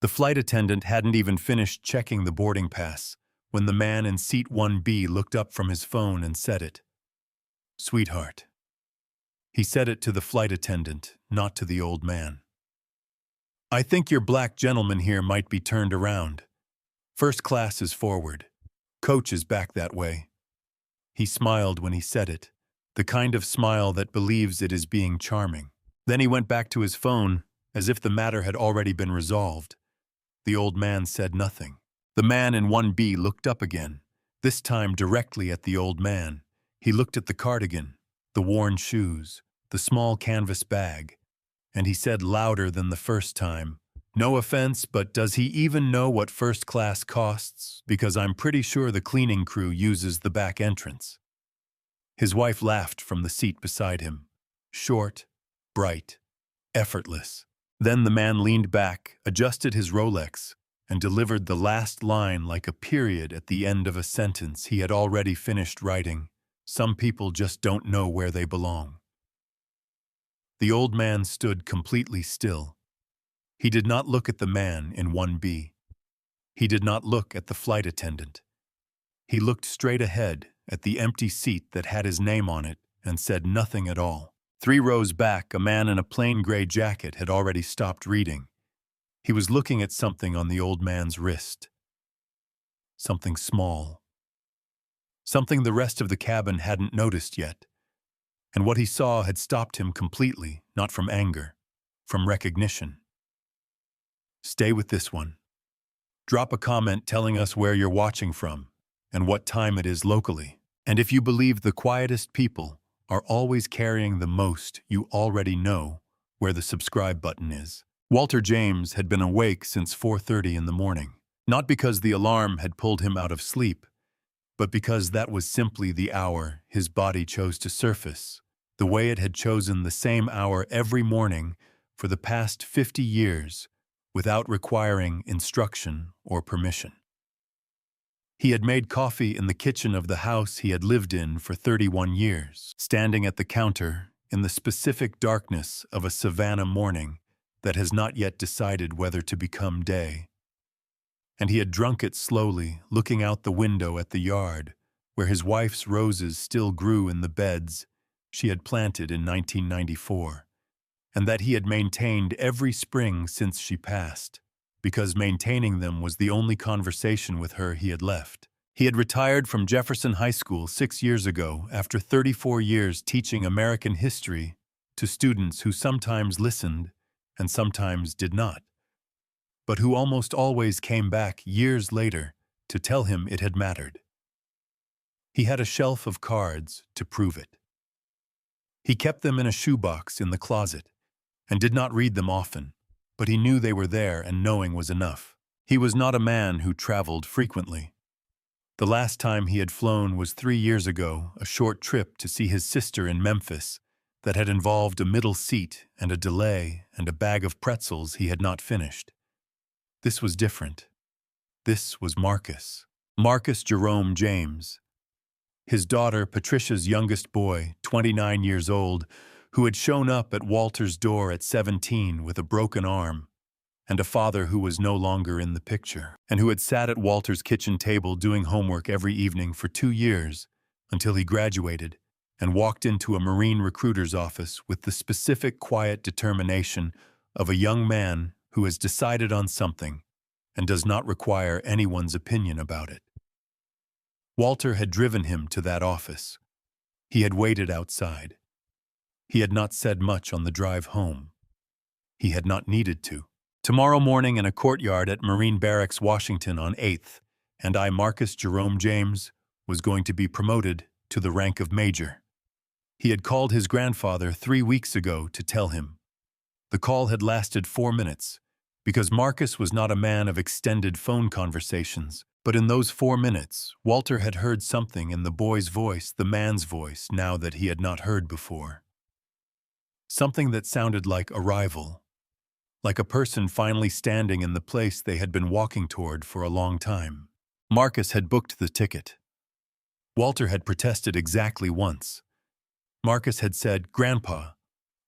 The flight attendant hadn't even finished checking the boarding pass when the man in seat 1B looked up from his phone and said it. "Sweetheart." He said it to the flight attendant, not to the old man. "I think your black gentleman here might be turned around. First class is forward. Coach is back that way." He smiled when he said it, the kind of smile that believes it is being charming. Then he went back to his phone, as if the matter had already been resolved. The old man said nothing. The man in 1B looked up again, this time directly at the old man. He looked at the cardigan, the worn shoes, the small canvas bag, and he said louder than the first time, "No offense, but does he even know what first class costs? Because I'm pretty sure the cleaning crew uses the back entrance." His wife laughed from the seat beside him. Short, bright, effortless. Then the man leaned back, adjusted his Rolex, and delivered the last line like a period at the end of a sentence he had already finished writing. Some people just don't know where they belong. The old man stood completely still. He did not look at the man in 1B. He did not look at the flight attendant. He looked straight ahead at the empty seat that had his name on it and said nothing at all. 3 rows back, a man in a plain gray jacket had already stopped reading. He was looking at something on the old man's wrist. Something small. Something the rest of the cabin hadn't noticed yet. And what he saw had stopped him completely, not from anger, from recognition. Stay with this one. Drop a comment telling us where you're watching from and what time it is locally. And if you believe the quietest people are always carrying the most, you already know where the subscribe button is. Walter James had been awake since 4:30 in the morning, not because the alarm had pulled him out of sleep, but because that was simply the hour his body chose to surface, the way it had chosen the same hour every morning for the past 50 years, without requiring instruction or permission. He had made coffee in the kitchen of the house he had lived in for 31 years, standing at the counter in the specific darkness of a Savannah morning that has not yet decided whether to become day. And he had drunk it slowly, looking out the window at the yard, where his wife's roses still grew in the beds she had planted in 1994, and that he had maintained every spring since she passed, because maintaining them was the only conversation with her he had left. He had retired from Jefferson High School 6 years ago after 34 years teaching American history to students who sometimes listened and sometimes did not, but who almost always came back years later to tell him it had mattered. He had a shelf of cards to prove it. He kept them in a shoebox in the closet and did not read them often, but he knew they were there and knowing was enough. He was not a man who traveled frequently. The last time he had flown was 3 years ago, a short trip to see his sister in Memphis that had involved a middle seat and a delay and a bag of pretzels he had not finished. This was different. This was Marcus. Marcus Jerome James. His daughter, Patricia's youngest boy, 29 years old, who had shown up at Walter's door at 17 with a broken arm, and a father who was no longer in the picture, and who had sat at Walter's kitchen table doing homework every evening for 2 years until he graduated and walked into a Marine recruiter's office with the specific quiet determination of a young man who has decided on something and does not require anyone's opinion about it. Walter had driven him to that office. He had waited outside. He had not said much on the drive home. He had not needed to. Tomorrow morning in a courtyard at Marine Barracks, Washington on 8th, and I, Marcus Jerome James, was going to be promoted to the rank of major. He had called his grandfather 3 weeks ago to tell him. The call had lasted 4 minutes, because Marcus was not a man of extended phone conversations, but in those 4 minutes, Walter had heard something in the boy's voice, the man's voice, now that he had not heard before. Something that sounded like arrival, like a person finally standing in the place they had been walking toward for a long time. Marcus had booked the ticket. Walter had protested exactly once. Marcus had said, "Grandpa,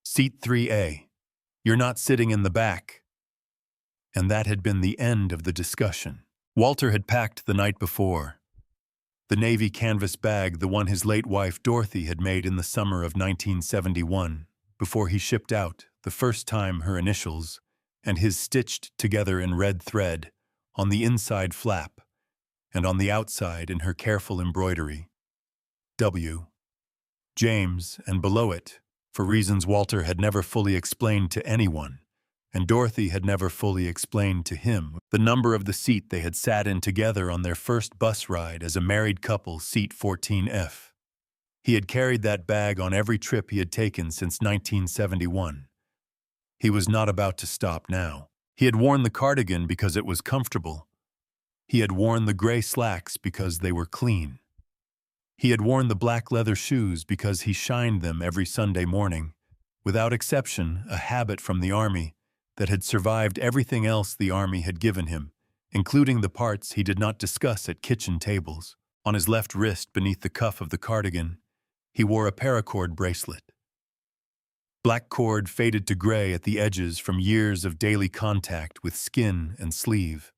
seat 3A. You're not sitting in the back." And that had been the end of the discussion. Walter had packed the night before. The navy canvas bag, the one his late wife Dorothy had made in the summer of 1971, before he shipped out, the first time her initials, and his stitched together in red thread, on the inside flap, and on the outside in her careful embroidery. W. James, and below it, for reasons Walter had never fully explained to anyone, and Dorothy had never fully explained to him, the number of the seat they had sat in together on their first bus ride as a married couple, seat 14F. He had carried that bag on every trip he had taken since 1971. He was not about to stop now. He had worn the cardigan because it was comfortable. He had worn the gray slacks because they were clean. He had worn the black leather shoes because he shined them every Sunday morning, without exception, a habit from the Army that had survived everything else the Army had given him, including the parts he did not discuss at kitchen tables. On his left wrist, beneath the cuff of the cardigan, he wore a paracord bracelet. Black cord faded to gray at the edges from years of daily contact with skin and sleeve.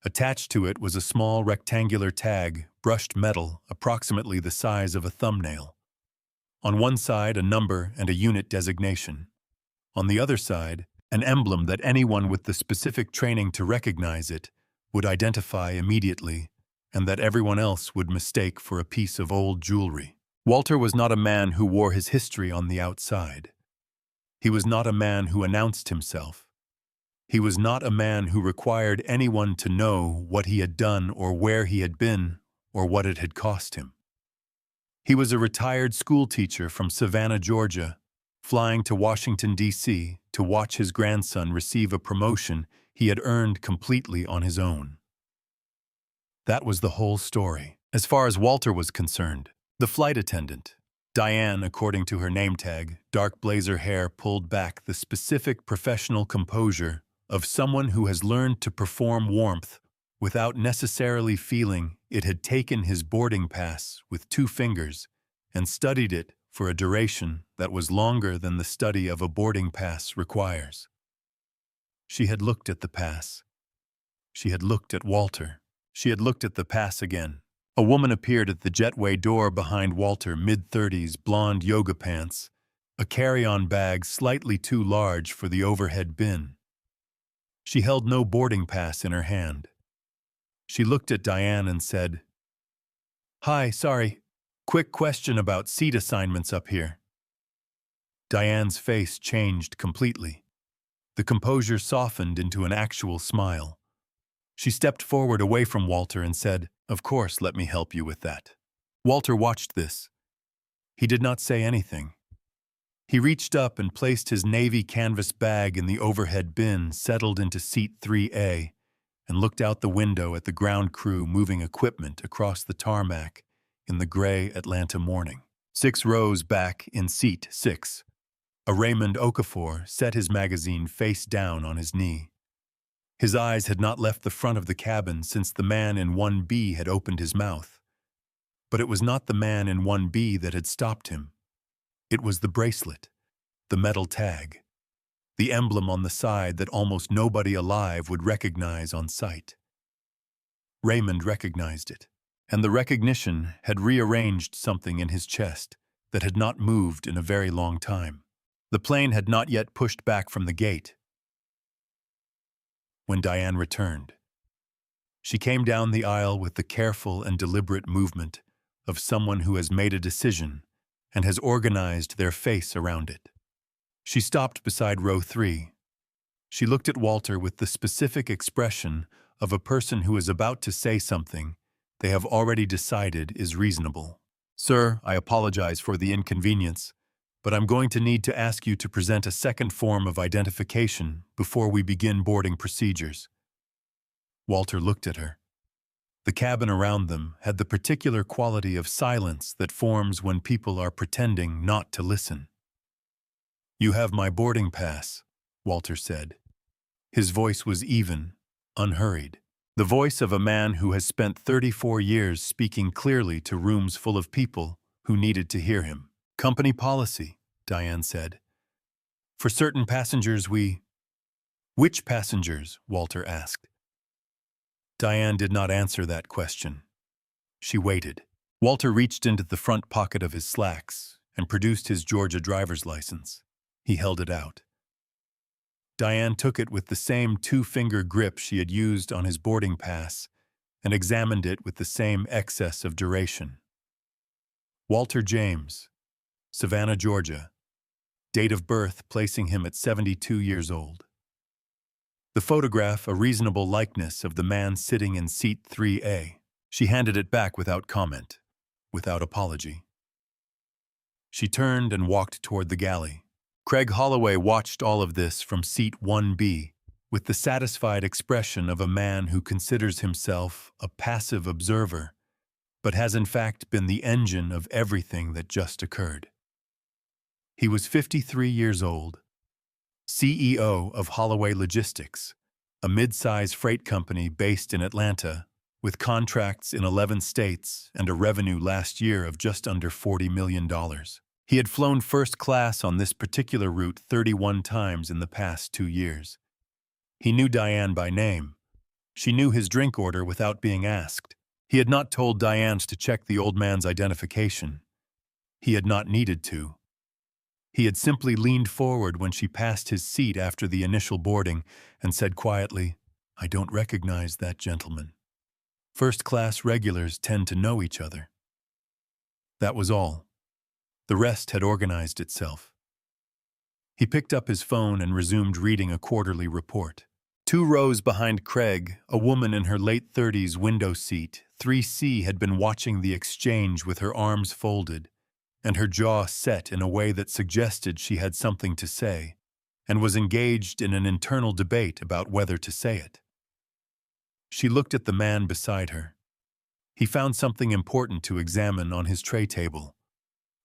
Attached to it was a small rectangular tag, brushed metal, approximately the size of a thumbnail. On one side, a number and a unit designation. On the other side, an emblem that anyone with the specific training to recognize it would identify immediately, and that everyone else would mistake for a piece of old jewelry. Walter was not a man who wore his history on the outside. He was not a man who announced himself. He was not a man who required anyone to know what he had done or where he had been or what it had cost him. He was a retired schoolteacher from Savannah, Georgia, flying to Washington, D.C. to watch his grandson receive a promotion he had earned completely on his own. That was the whole story. As far as Walter was concerned, the flight attendant, Diane, according to her name tag, dark blazer hair pulled back, the specific professional composure of someone who has learned to perform warmth without necessarily feeling it, had taken his boarding pass with 2 fingers and studied it for a duration that was longer than the study of a boarding pass requires. She had looked at the pass. She had looked at Walter. She had looked at the pass again. A woman appeared at the jetway door behind Walter, mid-30s, blonde yoga pants, a carry-on bag slightly too large for the overhead bin. She held no boarding pass in her hand. She looked at Diane and said, "Hi, sorry. Quick question about seat assignments up here." Diane's face changed completely. The composure softened into an actual smile. She stepped forward away from Walter and said, "Of course, let me help you with that." Walter watched this. He did not say anything. He reached up and placed his navy canvas bag in the overhead bin, settled into seat 3A, and looked out the window at the ground crew moving equipment across the tarmac in the gray Atlanta morning. 6 rows back in seat 6, a Raymond Okafor set his magazine face down on his knee. His eyes had not left the front of the cabin since the man in 1B had opened his mouth. But it was not the man in 1B that had stopped him. It was the bracelet, the metal tag, the emblem on the side that almost nobody alive would recognize on sight. Raymond recognized it, and the recognition had rearranged something in his chest that had not moved in a very long time. The plane had not yet pushed back from the gate when Diane returned. She came down the aisle with the careful and deliberate movement of someone who has made a decision and has organized their face around it. She stopped beside row 3. She looked at Walter with the specific expression of a person who is about to say something they have already decided is reasonable. "Sir, I apologize for the inconvenience, but I'm going to need to ask you to present a second form of identification before we begin boarding procedures." Walter looked at her. The cabin around them had the particular quality of silence that forms when people are pretending not to listen. "You have my boarding pass," Walter said. His voice was even, unhurried. The voice of a man who has spent 34 years speaking clearly to rooms full of people who needed to hear him. "Company policy," Diane said. "For certain passengers we..." Which passengers? Walter asked. Diane did not answer that question. She waited. Walter reached into the front pocket of his slacks and produced his Georgia driver's license. He held it out. Diane took it with the same two-finger grip she had used on his boarding pass and examined it with the same excess of duration. Walter James, Savannah, Georgia. Date of birth placing him at 72 years old. The photograph a reasonable likeness of the man sitting in seat 3A. She handed it back without comment, without apology. She turned and walked toward the galley. Craig Holloway watched all of this from seat 1B with the satisfied expression of a man who considers himself a passive observer, but has in fact been the engine of everything that just occurred. He was 53 years old, CEO of Holloway Logistics, a mid-size freight company based in Atlanta, with contracts in 11 states and a revenue last year of just under $40 million. He had flown first class on this particular route 31 times in the past 2 years. He knew Diane by name. She knew his drink order without being asked. He had not told Diane to check the old man's identification. He had not needed to. He had simply leaned forward when she passed his seat after the initial boarding and said quietly, "I don't recognize that gentleman." First-class regulars tend to know each other. That was all. The rest had organized itself. He picked up his phone and resumed reading a quarterly report. 2 rows behind Craig, a woman in her late 30s window seat, 3C, had been watching the exchange with her arms folded and her jaw set in a way that suggested she had something to say, and was engaged in an internal debate about whether to say it. She looked at the man beside her. He found something important to examine on his tray table.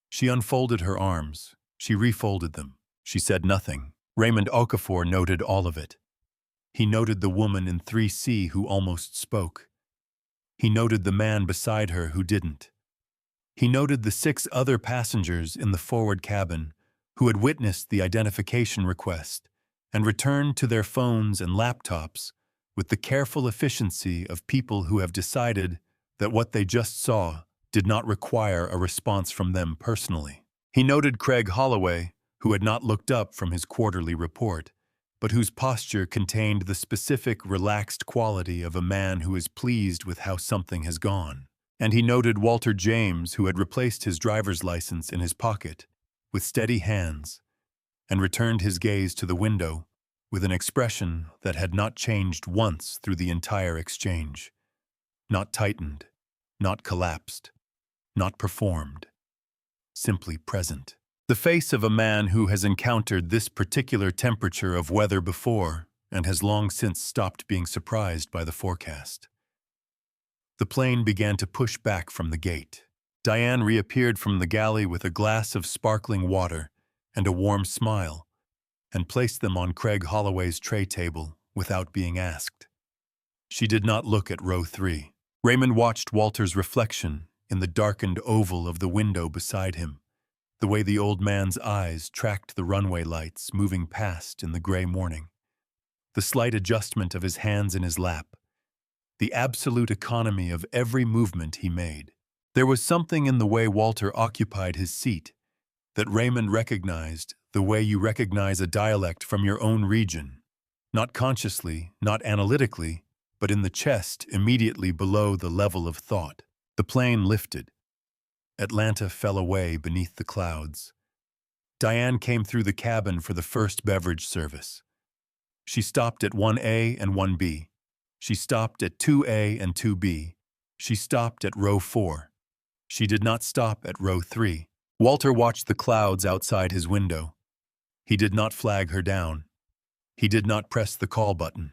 She unfolded her arms. She refolded them. She said nothing. Raymond Okafor noted all of it. He noted the woman in 3C who almost spoke. He noted the man beside her who didn't. He noted the 6 other passengers in the forward cabin who had witnessed the identification request and returned to their phones and laptops with the careful efficiency of people who have decided that what they just saw did not require a response from them personally. He noted Craig Holloway, who had not looked up from his quarterly report, but whose posture contained the specific relaxed quality of a man who is pleased with how something has gone. And he noted Walter James, who had replaced his driver's license in his pocket with steady hands and returned his gaze to the window with an expression that had not changed once through the entire exchange. Not tightened, not collapsed, not performed, simply present. The face of a man who has encountered this particular temperature of weather before and has long since stopped being surprised by the forecast. The plane began to push back from the gate. Diane reappeared from the galley with a glass of sparkling water and a warm smile, and placed them on Craig Holloway's tray table without being asked. She did not look at row 3. Raymond watched Walter's reflection in the darkened oval of the window beside him, the way the old man's eyes tracked the runway lights moving past in the gray morning, the slight adjustment of his hands in his lap, the absolute economy of every movement he made. There was something in the way Walter occupied his seat that Raymond recognized the way you recognize a dialect from your own region, not consciously, not analytically, but in the chest immediately below the level of thought. The plane lifted. Atlanta fell away beneath the clouds. Diane came through the cabin for the first beverage service. She stopped at 1A and 1B. She stopped at 2A and 2B. She stopped at row 4. She did not stop at row 3. Walter watched the clouds outside his window. He did not flag her down. He did not press the call button.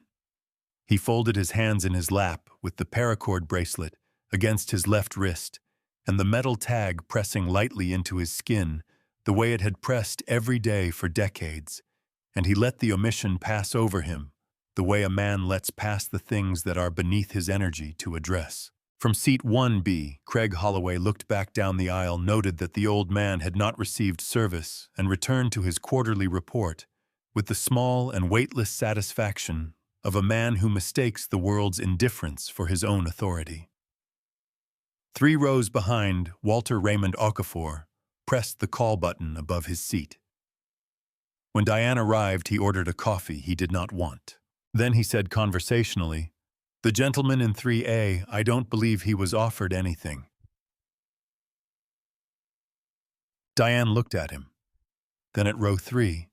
He folded his hands in his lap with the paracord bracelet against his left wrist and the metal tag pressing lightly into his skin the way it had pressed every day for decades, and he let the omission pass over him the way a man lets pass the things that are beneath his energy to address. From seat 1B, Craig Holloway looked back down the aisle, noted that the old man had not received service, and returned to his quarterly report with the small and weightless satisfaction of a man who mistakes the world's indifference for his own authority. 3 rows behind, Walter Raymond Okafor pressed the call button above his seat. When Diane arrived, he ordered a coffee he did not want. Then he said conversationally, "The gentleman in 3A, I don't believe he was offered anything." Diane looked at him, then at row 3,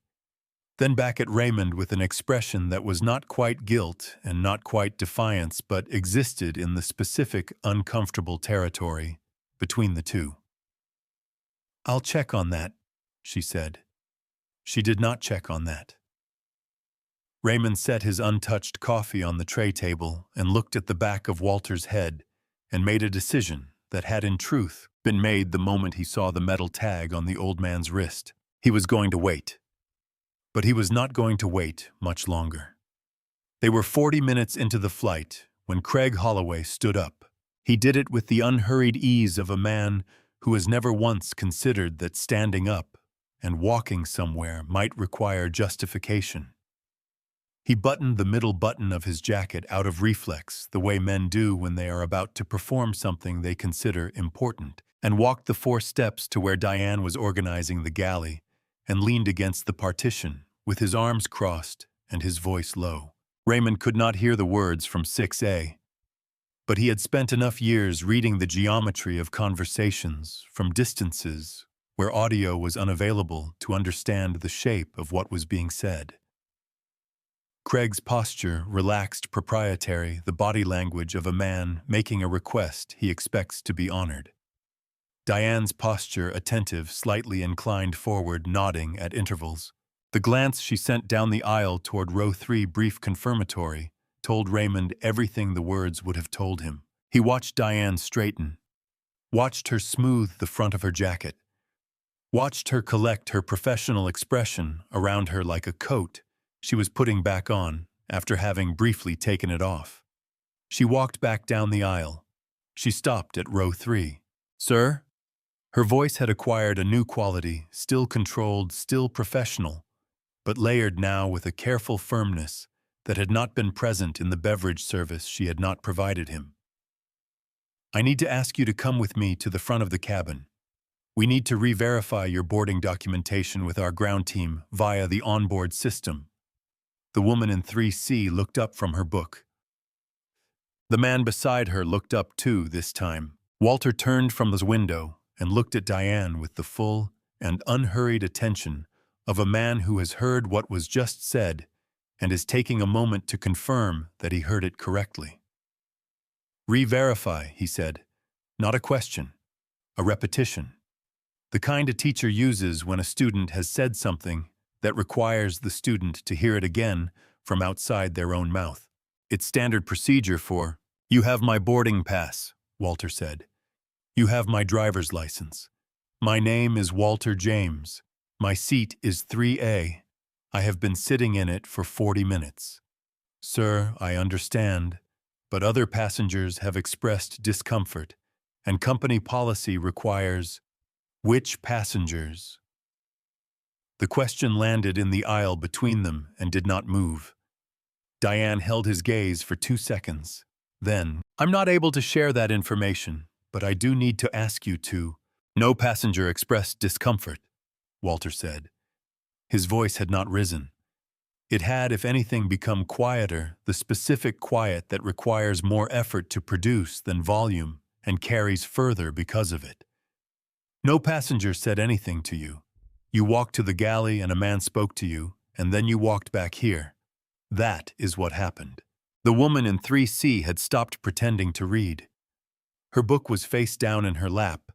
then back at Raymond with an expression that was not quite guilt and not quite defiance, but existed in the specific, uncomfortable territory between the two. "I'll check on that," she said. She did not check on that. Raymond set his untouched coffee on the tray table and looked at the back of Walter's head and made a decision that had in truth been made the moment he saw the metal tag on the old man's wrist. He was going to wait. But he was not going to wait much longer. They were 40 minutes into the flight when Craig Holloway stood up. He did it with the unhurried ease of a man who has never once considered that standing up and walking somewhere might require justification. He buttoned the middle button of his jacket out of reflex, the way men do when they are about to perform something they consider important, and walked the 4 steps to where Diane was organizing the galley, and leaned against the partition, with his arms crossed and his voice low. Raymond could not hear the words from 6A, but he had spent enough years reading the geometry of conversations from distances where audio was unavailable to understand the shape of what was being said. Craig's posture, relaxed, proprietary, the body language of a man making a request he expects to be honored. Diane's posture, attentive, slightly inclined forward, nodding at intervals. The glance she sent down the aisle toward row 3, brief confirmatory, told Raymond everything the words would have told him. He watched Diane straighten, watched her smooth the front of her jacket, watched her collect her professional expression around her like a coat she was putting back on after having briefly taken it off. She walked back down the aisle. She stopped at row 3. "Sir?" Her voice had acquired a new quality, still controlled, still professional, but layered now with a careful firmness that had not been present in the beverage service she had not provided him. "I need to ask you to come with me to the front of the cabin. We need to re-verify your boarding documentation with our ground team via the onboard system." The woman in 3C looked up from her book. The man beside her looked up too this time. Walter turned from the window and looked at Diane with the full and unhurried attention of a man who has heard what was just said and is taking a moment to confirm that he heard it correctly. "Re-verify," he said. "Not a question, a repetition. The kind a teacher uses when a student has said something that requires the student to hear it again from outside their own mouth. It's standard procedure for, 'You have my boarding pass,' Walter said. 'You have my driver's license. My name is Walter James. My seat is 3A. I have been sitting in it for 40 minutes. Sir, I understand, but other passengers have expressed discomfort, and company policy requires—' Which passengers?" The question landed in the aisle between them and did not move. Diane held his gaze for 2 seconds. Then, "I'm not able to share that information, but I do need to ask you to—" "No passenger expressed discomfort," Walter said. His voice had not risen. It had, if anything, become quieter, the specific quiet that requires more effort to produce than volume and carries further because of it. "No passenger said anything to you. You walked to the galley and a man spoke to you, and then you walked back here. That is what happened." The woman in 3C had stopped pretending to read. Her book was face down in her lap,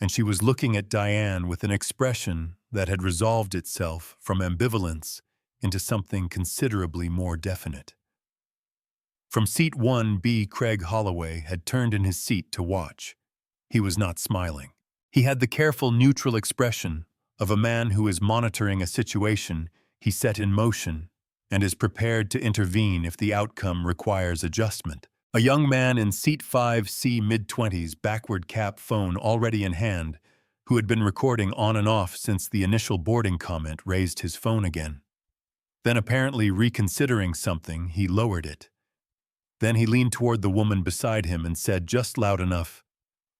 and she was looking at Diane with an expression that had resolved itself from ambivalence into something considerably more definite. From seat 1B, Craig Holloway had turned in his seat to watch. He was not smiling. He had the careful, neutral expression of a man who is monitoring a situation he set in motion and is prepared to intervene if the outcome requires adjustment. A young man in seat 5C, mid-20s, backward cap, phone already in hand, who had been recording on and off since the initial boarding comment, raised his phone again. Then, apparently reconsidering something, he lowered it. Then he leaned toward the woman beside him and said just loud enough,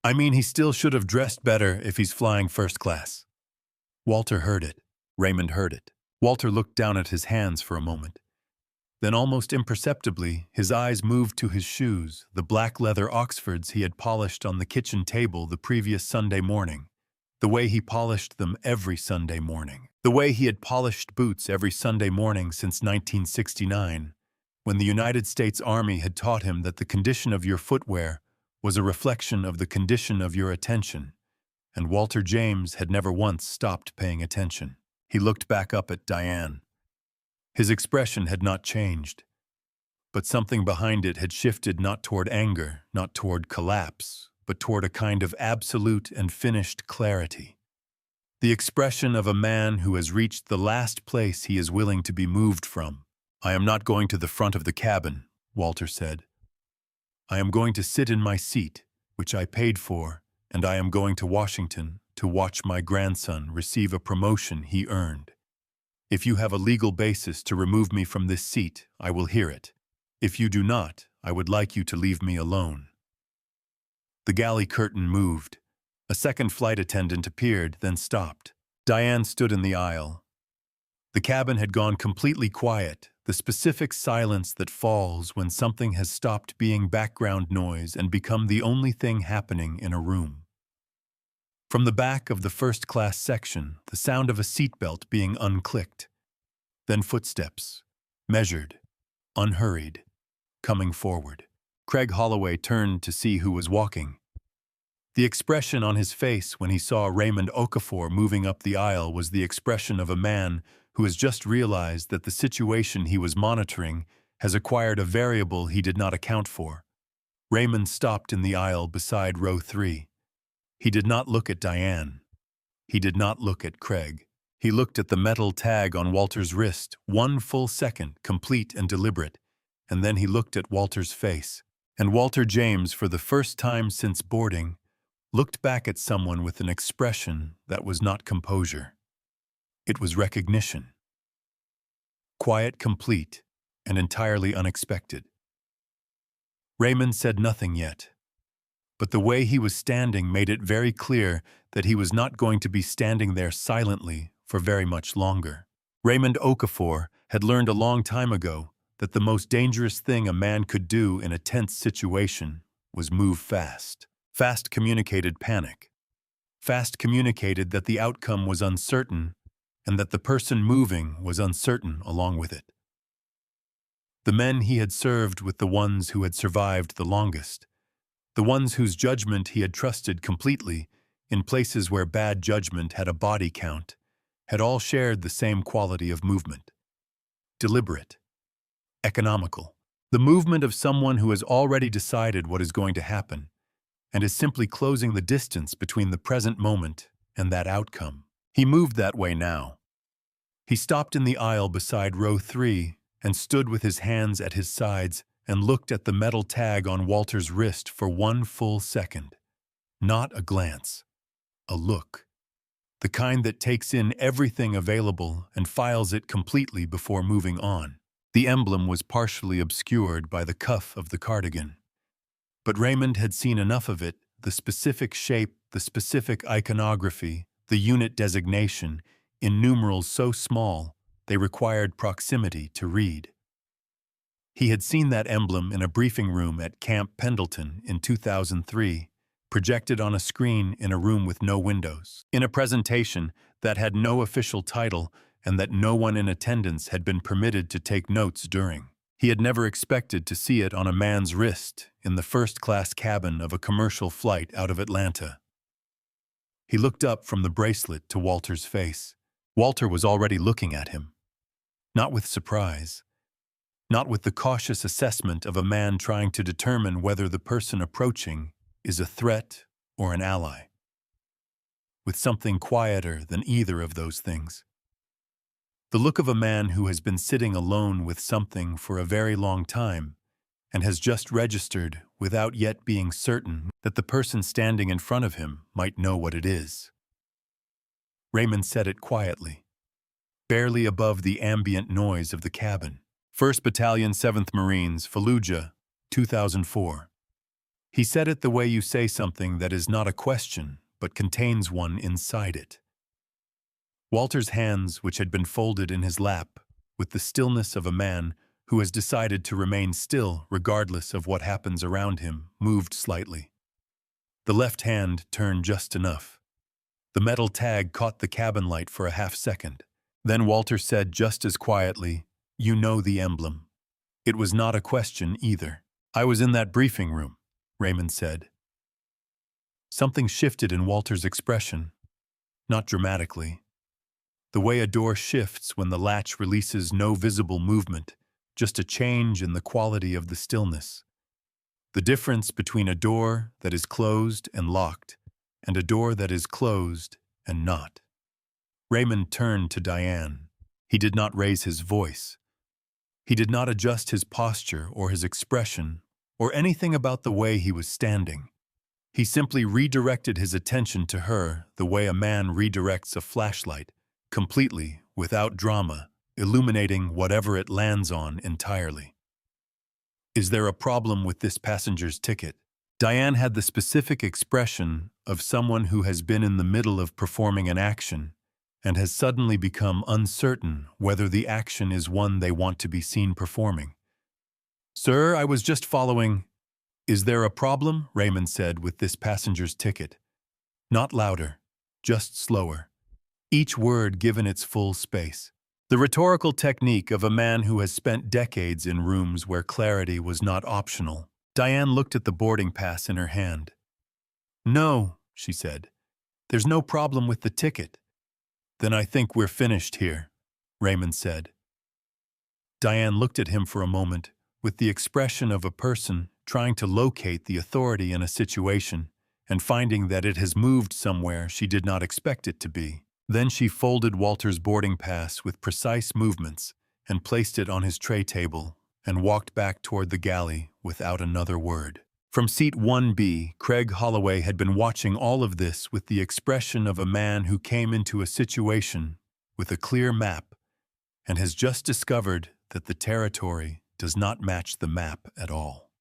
"I mean, he still should have dressed better if he's flying first class." Walter heard it. Raymond heard it. Walter looked down at his hands for a moment. Then, almost imperceptibly, his eyes moved to his shoes, the black leather Oxfords he had polished on the kitchen table the previous Sunday morning, the way he polished them every Sunday morning, the way he had polished boots every Sunday morning since 1969, when the United States Army had taught him that the condition of your footwear was a reflection of the condition of your attention, and Walter James had never once stopped paying attention. He looked back up at Diane. His expression had not changed, but something behind it had shifted not toward anger, not toward collapse, but toward a kind of absolute and finished clarity. The expression of a man who has reached the last place he is willing to be moved from. "I am not going to the front of the cabin," Walter said. "I am going to sit in my seat, which I paid for, and I am going to Washington to watch my grandson receive a promotion he earned. If you have a legal basis to remove me from this seat, I will hear it. If you do not, I would like you to leave me alone." The galley curtain moved. A second flight attendant appeared, then stopped. Diane stood in the aisle. The cabin had gone completely quiet, the specific silence that falls when something has stopped being background noise and become the only thing happening in a room. From the back of the first-class section, the sound of a seatbelt being unclicked. Then footsteps, measured, unhurried, coming forward. Craig Holloway turned to see who was walking. The expression on his face when he saw Raymond Okafor moving up the aisle was the expression of a man who has just realized that the situation he was monitoring has acquired a variable he did not account for. Raymond stopped in the aisle beside row 3. He did not look at Diane. He did not look at Craig. He looked at the metal tag on Walter's wrist, 1 full second, complete and deliberate, and then he looked at Walter's face. And Walter James, for the first time since boarding, looked back at someone with an expression that was not composure. It was recognition. Quiet, complete, and entirely unexpected. Raymond said nothing yet, but the way he was standing made it very clear that he was not going to be standing there silently for very much longer. Raymond Okafor had learned a long time ago that the most dangerous thing a man could do in a tense situation was move fast. Fast communicated panic. Fast communicated that the outcome was uncertain and that the person moving was uncertain along with it. The men he had served with the ones who had survived the longest, the ones whose judgment he had trusted completely in places where bad judgment had a body count, had all shared the same quality of movement. Deliberate. Economical. The movement of someone who has already decided what is going to happen and is simply closing the distance between the present moment and that outcome. He moved that way now. He stopped in the aisle beside row 3 and stood with his hands at his sides and looked at the metal tag on Walter's wrist for 1 full second. Not a glance. A look. The kind that takes in everything available and files it completely before moving on. The emblem was partially obscured by the cuff of the cardigan. But Raymond had seen enough of it, the specific shape, the specific iconography, the unit designation, in numerals so small they required proximity to read. He had seen that emblem in a briefing room at Camp Pendleton in 2003, projected on a screen in a room with no windows, in a presentation that had no official title and that no one in attendance had been permitted to take notes during. He had never expected to see it on a man's wrist in the first-class cabin of a commercial flight out of Atlanta. He looked up from the bracelet to Walter's face. Walter was already looking at him. Not with surprise. Not with the cautious assessment of a man trying to determine whether the person approaching is a threat or an ally. With something quieter than either of those things. The look of a man who has been sitting alone with something for a very long time and has just registered without yet being certain that the person standing in front of him might know what it is. Raymond said it quietly. barely above the ambient noise of the cabin. 1st Battalion, 7th Marines, Fallujah, 2004. He said it the way you say something that is not a question, but contains one inside it. Walter's hands, which had been folded in his lap, with the stillness of a man who has decided to remain still regardless of what happens around him, moved slightly. The left hand turned just enough. The metal tag caught the cabin light for a half-second. Then Walter said just as quietly, "You know the emblem." It was not a question either. "I was in that briefing room," Raymond said. Something shifted in Walter's expression, not dramatically. The way a door shifts when the latch releases no visible movement, just a change in the quality of the stillness. The difference between a door that is closed and locked and a door that is closed and not. Raymond turned to Diane. He did not raise his voice. He did not adjust his posture or his expression or anything about the way he was standing. He simply redirected his attention to her the way a man redirects a flashlight, completely, without drama, illuminating whatever it lands on entirely. "Is there a problem with this passenger's ticket?" Diane had the specific expression of someone who has been in the middle of performing an action and has suddenly become uncertain whether the action is one they want to be seen performing. "Sir, I was just following—" "Is there a problem," Raymond said, "with this passenger's ticket?" Not louder, just slower. Each word given its full space. The rhetorical technique of a man who has spent decades in rooms where clarity was not optional. Diane looked at the boarding pass in her hand. "No," she said. "There's no problem with the ticket." "Then I think we're finished here," Raymond said. Diane looked at him for a moment with the expression of a person trying to locate the authority in a situation and finding that it has moved somewhere she did not expect it to be. Then she folded Walter's boarding pass with precise movements and placed it on his tray table and walked back toward the galley without another word. From seat 1B, Craig Holloway had been watching all of this with the expression of a man who came into a situation with a clear map and has just discovered that the territory does not match the map at all.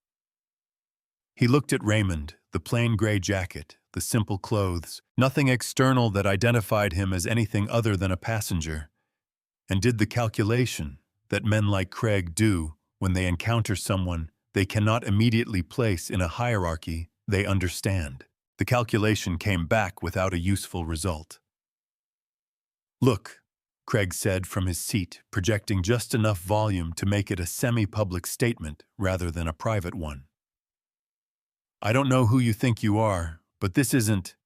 He looked at Raymond, the plain gray jacket, the simple clothes, nothing external that identified him as anything other than a passenger, and did the calculation that men like Craig do when they encounter someone they cannot immediately place in a hierarchy they understand. The calculation came back without a useful result. "Look," Craig said from his seat, projecting just enough volume to make it a semi-public statement rather than a private one. "I don't know who you think you are, but this isn't—"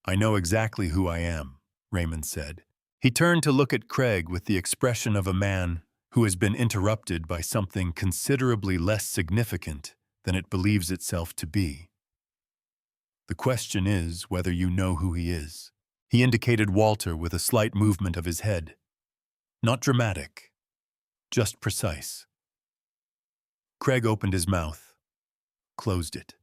"I know exactly who I am," Raymond said. He turned to look at Craig with the expression of a man who has been interrupted by something considerably less significant than it believes itself to be. "The question is whether you know who he is." He indicated Walter with a slight movement of his head. Not dramatic, just precise. Craig opened his mouth, closed it.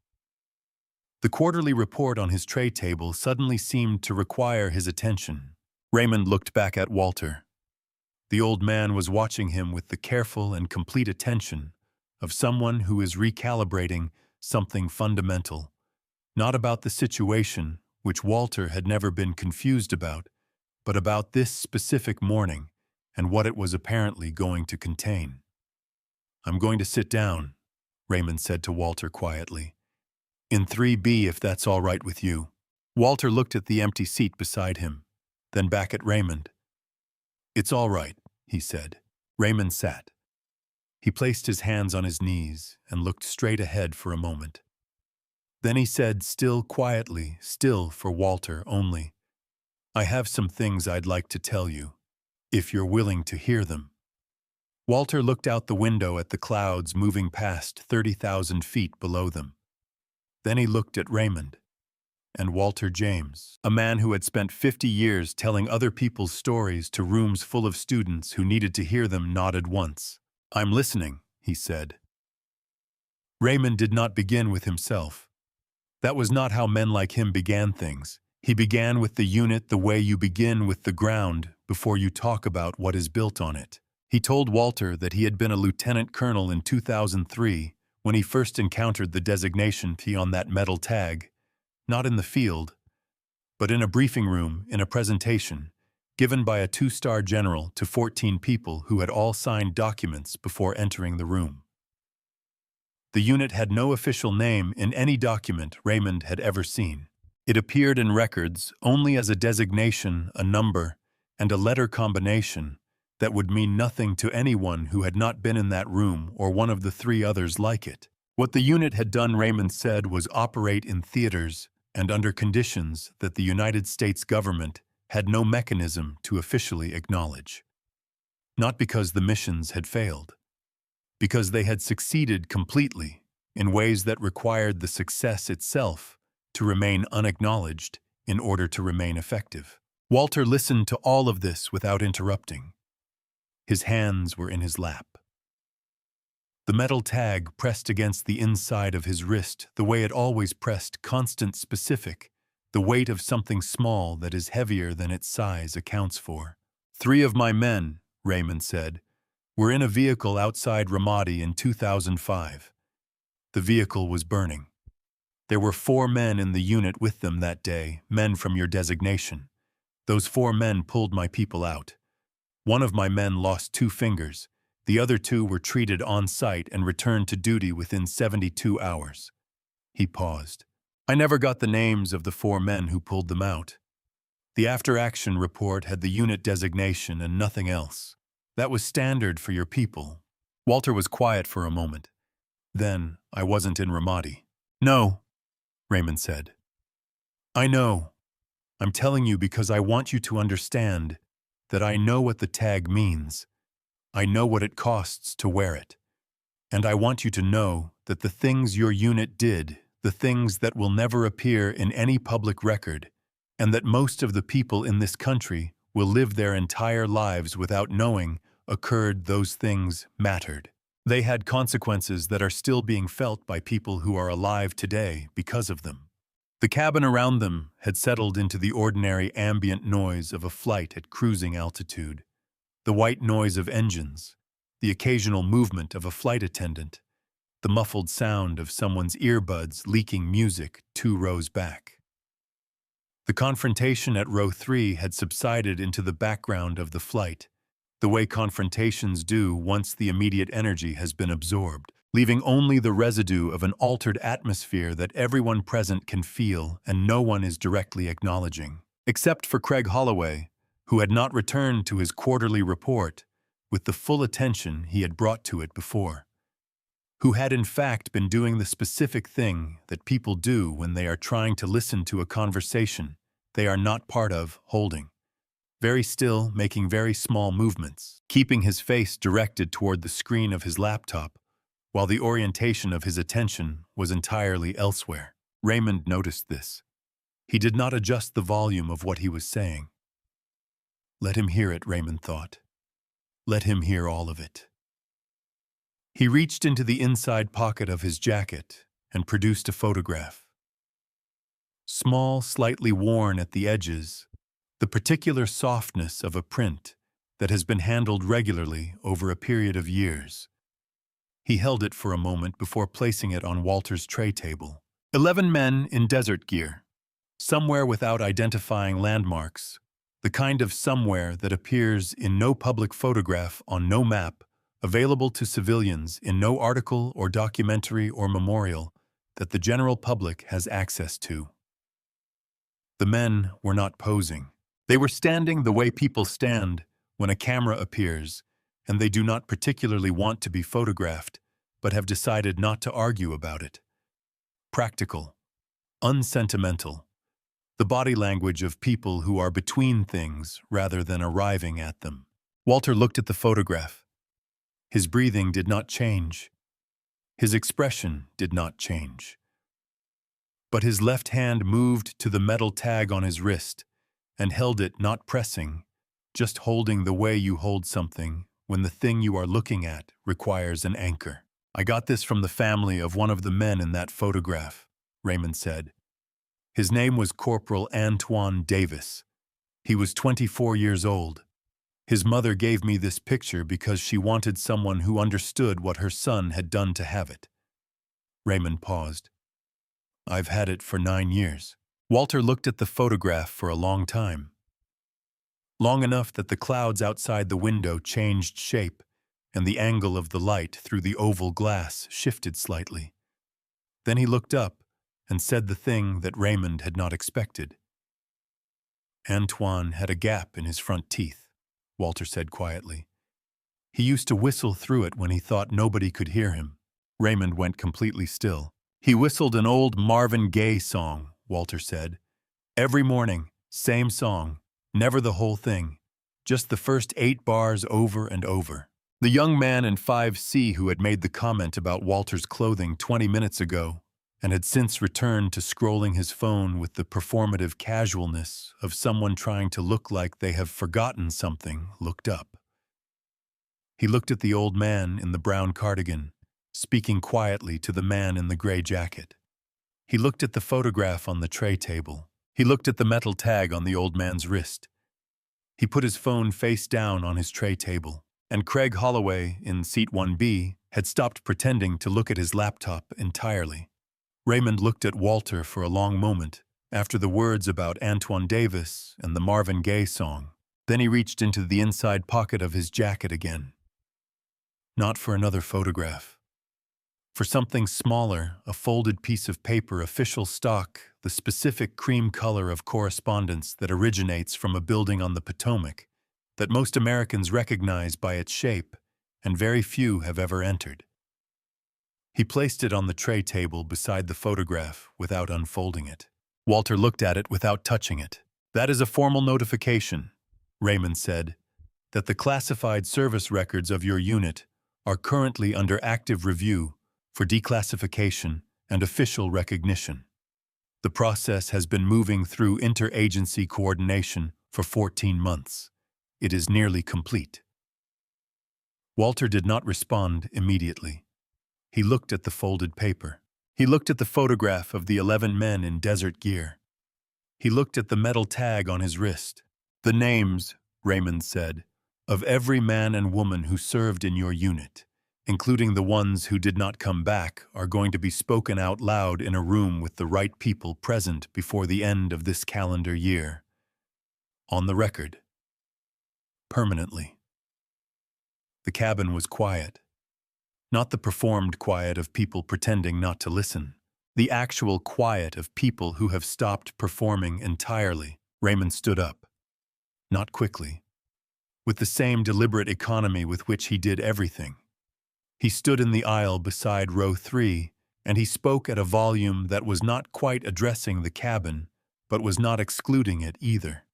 The quarterly report on his tray table suddenly seemed to require his attention. Raymond looked back at Walter. The old man was watching him with the careful and complete attention of someone who is recalibrating something fundamental, not about the situation, which Walter had never been confused about, but about this specific morning and what it was apparently going to contain. "I'm going to sit down," Raymond said to Walter quietly. "In 3B, if that's all right with you." Walter looked at the empty seat beside him, then back at Raymond. "It's all right," he said. Raymond sat. He placed his hands on his knees and looked straight ahead for a moment. Then he said, still quietly, still for Walter only, "I have some things I'd like to tell you, if you're willing to hear them." Walter looked out the window at the clouds moving past 30,000 feet below them. Then he looked at Raymond. And Walter James, a man who had spent 50 years telling other people's stories to rooms full of students who needed to hear them, nodded once. "I'm listening," he said. Raymond did not begin with himself. That was not how men like him began things. He began with the unit the way you begin with the ground before you talk about what is built on it. He told Walter that he had been a lieutenant colonel in 2003 when he first encountered the designation P on that metal tag, not in the field, but in a briefing room in a presentation given by a 2-star general to 14 people who had all signed documents before entering the room. The unit had no official name in any document Raymond had ever seen. It appeared in records only as a designation, a number, and a letter combination that would mean nothing to anyone who had not been in that room or one of the 3 others like it. What the unit had done, Raymond said, was operate in theaters and under conditions that the United States government had no mechanism to officially acknowledge. Not because the missions had failed, because they had succeeded completely in ways that required the success itself to remain unacknowledged in order to remain effective. Walter listened to all of this without interrupting. His hands were in his lap. The metal tag pressed against the inside of his wrist the way it always pressed, constant, specific, the weight of something small that is heavier than its size accounts for. 3 of my men, Raymond said, were in a vehicle outside Ramadi in 2005. The vehicle was burning. There were 4 men in the unit with them that day, men from your designation. Those 4 men pulled my people out. One of my men lost 2 fingers. The other 2 were treated on site and returned to duty within 72 hours. He paused. I never got the names of the 4 men who pulled them out. The after-action report had the unit designation and nothing else. That was standard for your people. Walter was quiet for a moment. Then, I wasn't in Ramadi. No, Raymond said. I know. I'm telling you because I want you to understand that I know what the tag means. I know what it costs to wear it. And I want you to know that the things your unit did, the things that will never appear in any public record, and that most of the people in this country will live their entire lives without knowing occurred, those things mattered. They had consequences that are still being felt by people who are alive today because of them. The cabin around them had settled into the ordinary ambient noise of a flight at cruising altitude, the white noise of engines, the occasional movement of a flight attendant, the muffled sound of someone's earbuds leaking music 2 rows back. The confrontation at row 3 had subsided into the background of the flight, the way confrontations do once the immediate energy has been absorbed, leaving only the residue of an altered atmosphere that everyone present can feel and no one is directly acknowledging. Except for Craig Holloway, who had not returned to his quarterly report with the full attention he had brought to it before, who had in fact been doing the specific thing that people do when they are trying to listen to a conversation they are not part of, holding. Very still, making very small movements, keeping his face directed toward the screen of his laptop, while the orientation of his attention was entirely elsewhere. Raymond noticed this. He did not adjust the volume of what he was saying. Let him hear it, Raymond thought. Let him hear all of it. He reached into the inside pocket of his jacket and produced a photograph. Small, slightly worn at the edges, the particular softness of a print that has been handled regularly over a period of years. He held it for a moment before placing it on Walter's tray table. 11 men in desert gear, somewhere without identifying landmarks, the kind of somewhere that appears in no public photograph on no map, available to civilians in no article or documentary or memorial that the general public has access to. The men were not posing. They were standing the way people stand when a camera appears, and they do not particularly want to be photographed, but have decided not to argue about it. Practical, unsentimental, the body language of people who are between things rather than arriving at them. Walter looked at the photograph. His breathing did not change. His expression did not change. But his left hand moved to the metal tag on his wrist and held it, not pressing, just holding the way you hold something when the thing you are looking at requires an anchor. I got this from the family of one of the men in that photograph, Raymond said. His name was Corporal Antoine Davis. He was 24 years old. His mother gave me this picture because she wanted someone who understood what her son had done to have it. Raymond paused. I've had it for 9 years. Walter looked at the photograph for a long time. Long enough that the clouds outside the window changed shape, and the angle of the light through the oval glass shifted slightly. Then he looked up and said the thing that Raymond had not expected. Antoine had a gap in his front teeth, Walter said quietly. He used to whistle through it when he thought nobody could hear him. Raymond went completely still. He whistled an old Marvin Gaye song, Walter said. Every morning, same song, never the whole thing, just the first 8 bars over and over. The young man in 5C who had made the comment about Walter's clothing 20 minutes ago and had since returned to scrolling his phone with the performative casualness of someone trying to look like they have forgotten something, looked up. He looked at the old man in the brown cardigan, speaking quietly to the man in the gray jacket. He looked at the photograph on the tray table. He looked at the metal tag on the old man's wrist. He put his phone face down on his tray table, and Craig Holloway, in seat 1B, had stopped pretending to look at his laptop entirely. Raymond looked at Walter for a long moment after the words about Antoine Davis and the Marvin Gaye song. Then he reached into the inside pocket of his jacket again. Not for another photograph. For something smaller, a folded piece of paper, official stock, the specific cream color of correspondence that originates from a building on the Potomac, that most Americans recognize by its shape, and very few have ever entered. He placed it on the tray table beside the photograph without unfolding it. Walter looked at it without touching it. That is a formal notification, Raymond said, that the classified service records of your unit are currently under active review for declassification and official recognition. The process has been moving through interagency coordination for 14 months. It is nearly complete. Walter did not respond immediately. He looked at the folded paper. He looked at the photograph of the 11 men in desert gear. He looked at the metal tag on his wrist. The names, Raymond said, of every man and woman who served in your unit, including the ones who did not come back, are going to be spoken out loud in a room with the right people present before the end of this calendar year. On the record. Permanently. The cabin was quiet. Not the performed quiet of people pretending not to listen. The actual quiet of people who have stopped performing entirely. Raymond stood up. Not quickly. With the same deliberate economy with which he did everything. He stood in the aisle beside row 3, and he spoke at a volume that was not quite addressing the cabin, but was not excluding it either.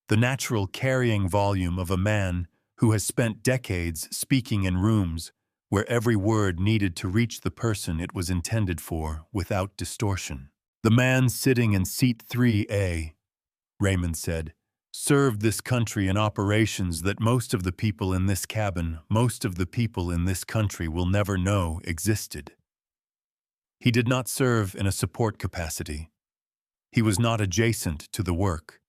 The natural carrying volume of a man who has spent decades speaking in rooms where every word needed to reach the person it was intended for without distortion. The man sitting in seat 3A, Raymond said, served this country in operations that most of the people in this cabin, most of the people in this country will never know existed. He did not serve in a support capacity. He was not adjacent to the work.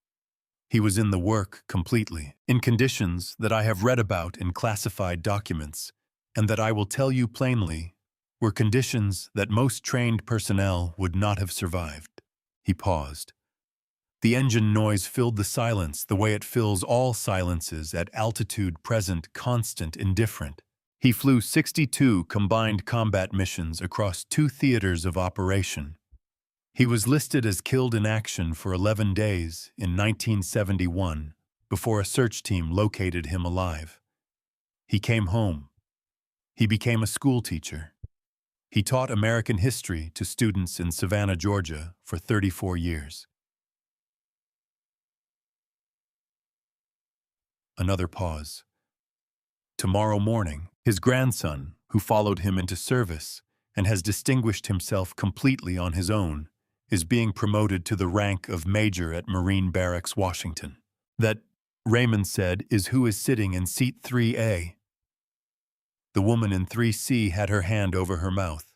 He was in the work completely, in conditions that I have read about in classified documents, and that I will tell you plainly were conditions that most trained personnel would not have survived. He paused. The engine noise filled the silence the way it fills all silences at altitude present, constant, indifferent. He flew 62 combined combat missions across 2 theaters of operation. He was listed as killed in action for 11 days in 1971 before a search team located him alive. He came home. He became a school teacher. He taught American history to students in Savannah, Georgia for 34 years. Another pause. Tomorrow morning, his grandson, who followed him into service and has distinguished himself completely on his own, is being promoted to the rank of major at Marine Barracks, Washington. That, Raymond said, is who is sitting in seat 3A. The woman in 3C had her hand over her mouth.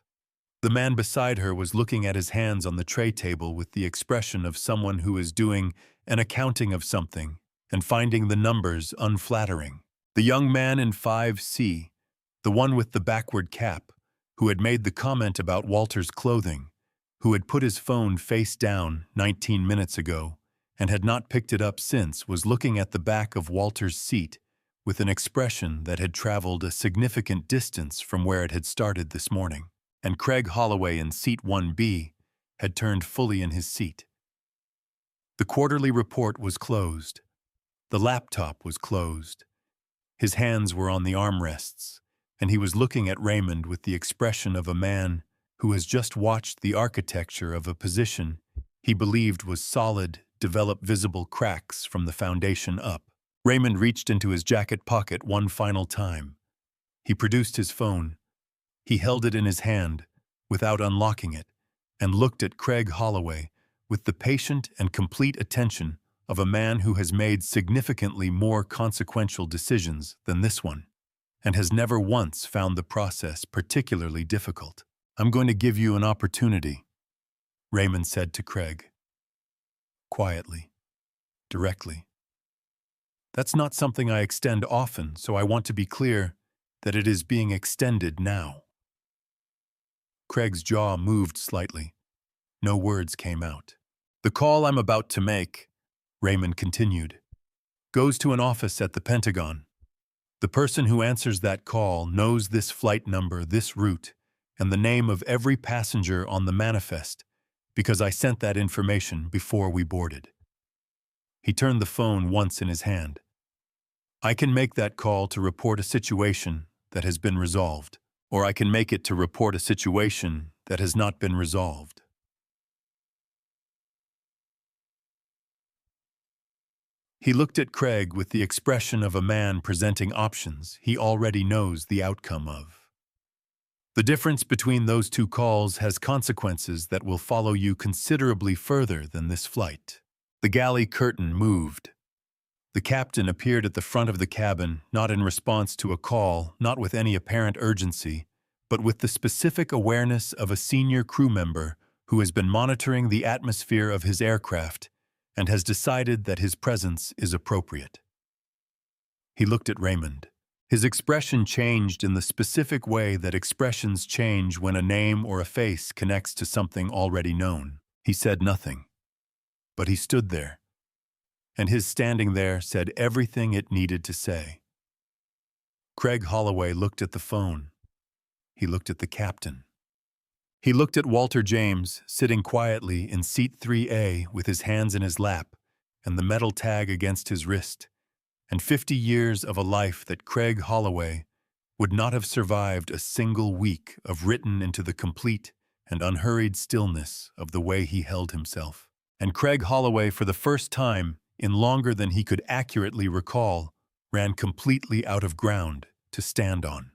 The man beside her was looking at his hands on the tray table with the expression of someone who is doing an accounting of something and finding the numbers unflattering. The young man in 5C, the one with the backward cap, who had made the comment about Walter's clothing, who had put his phone face down 19 minutes ago and had not picked it up since, was looking at the back of Walter's seat with an expression that had traveled a significant distance from where it had started this morning. And Craig Holloway in seat 1B had turned fully in his seat. The quarterly report was closed. The laptop was closed. His hands were on the armrests, and he was looking at Raymond with the expression of a man who has just watched the architecture of a position he believed was solid develop visible cracks from the foundation up. Raymond reached into his jacket pocket one final time. He produced his phone. He held it in his hand, without unlocking it, and looked at Craig Holloway with the patient and complete attention of a man who has made significantly more consequential decisions than this one, and has never once found the process particularly difficult. "I'm going to give you an opportunity," Raymond said to Craig. Quietly, directly. "That's not something I extend often, so I want to be clear that it is being extended now." Craig's jaw moved slightly. No words came out. "The call I'm about to make," Raymond continued, "goes to an office at the Pentagon. The person who answers that call knows this flight number, this route, and the name of every passenger on the manifest, because I sent that information before we boarded." He turned the phone once in his hand. "I can make that call to report a situation that has been resolved, or I can make it to report a situation that has not been resolved." He looked at Craig with the expression of a man presenting options he already knows the outcome of. "The difference between those two calls has consequences that will follow you considerably further than this flight." The galley curtain moved. The captain appeared at the front of the cabin, not in response to a call, not with any apparent urgency, but with the specific awareness of a senior crew member who has been monitoring the atmosphere of his aircraft and has decided that his presence is appropriate. He looked at Raymond. His expression changed in the specific way that expressions change when a name or a face connects to something already known. He said nothing, but he stood there, and his standing there said everything it needed to say. Craig Holloway looked at the phone. He looked at the captain. He looked at Walter James, sitting quietly in seat 3A with his hands in his lap and the metal tag against his wrist, and 50 years of a life that Craig Holloway would not have survived a single week of written into the complete and unhurried stillness of the way he held himself. And Craig Holloway, for the first time in longer than he could accurately recall, ran completely out of ground to stand on.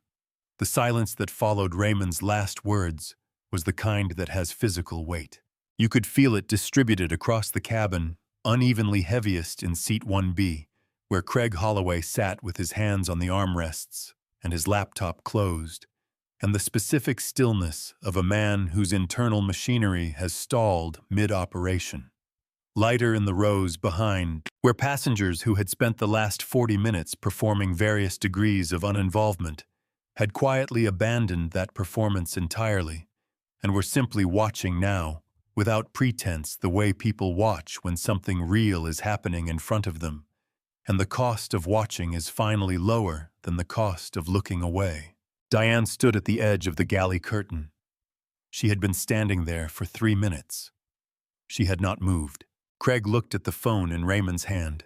The silence that followed Raymond's last words was the kind that has physical weight. You could feel it distributed across the cabin, unevenly heaviest in seat 1B, where Craig Holloway sat with his hands on the armrests and his laptop closed, and the specific stillness of a man whose internal machinery has stalled mid-operation. Lighter in the rows behind, where passengers who had spent the last 40 minutes performing various degrees of uninvolvement had quietly abandoned that performance entirely, and were simply watching now, without pretense, the way people watch when something real is happening in front of them, and the cost of watching is finally lower than the cost of looking away. Diane stood at the edge of the galley curtain. She had been standing there for 3 minutes. She had not moved. Craig looked at the phone in Raymond's hand.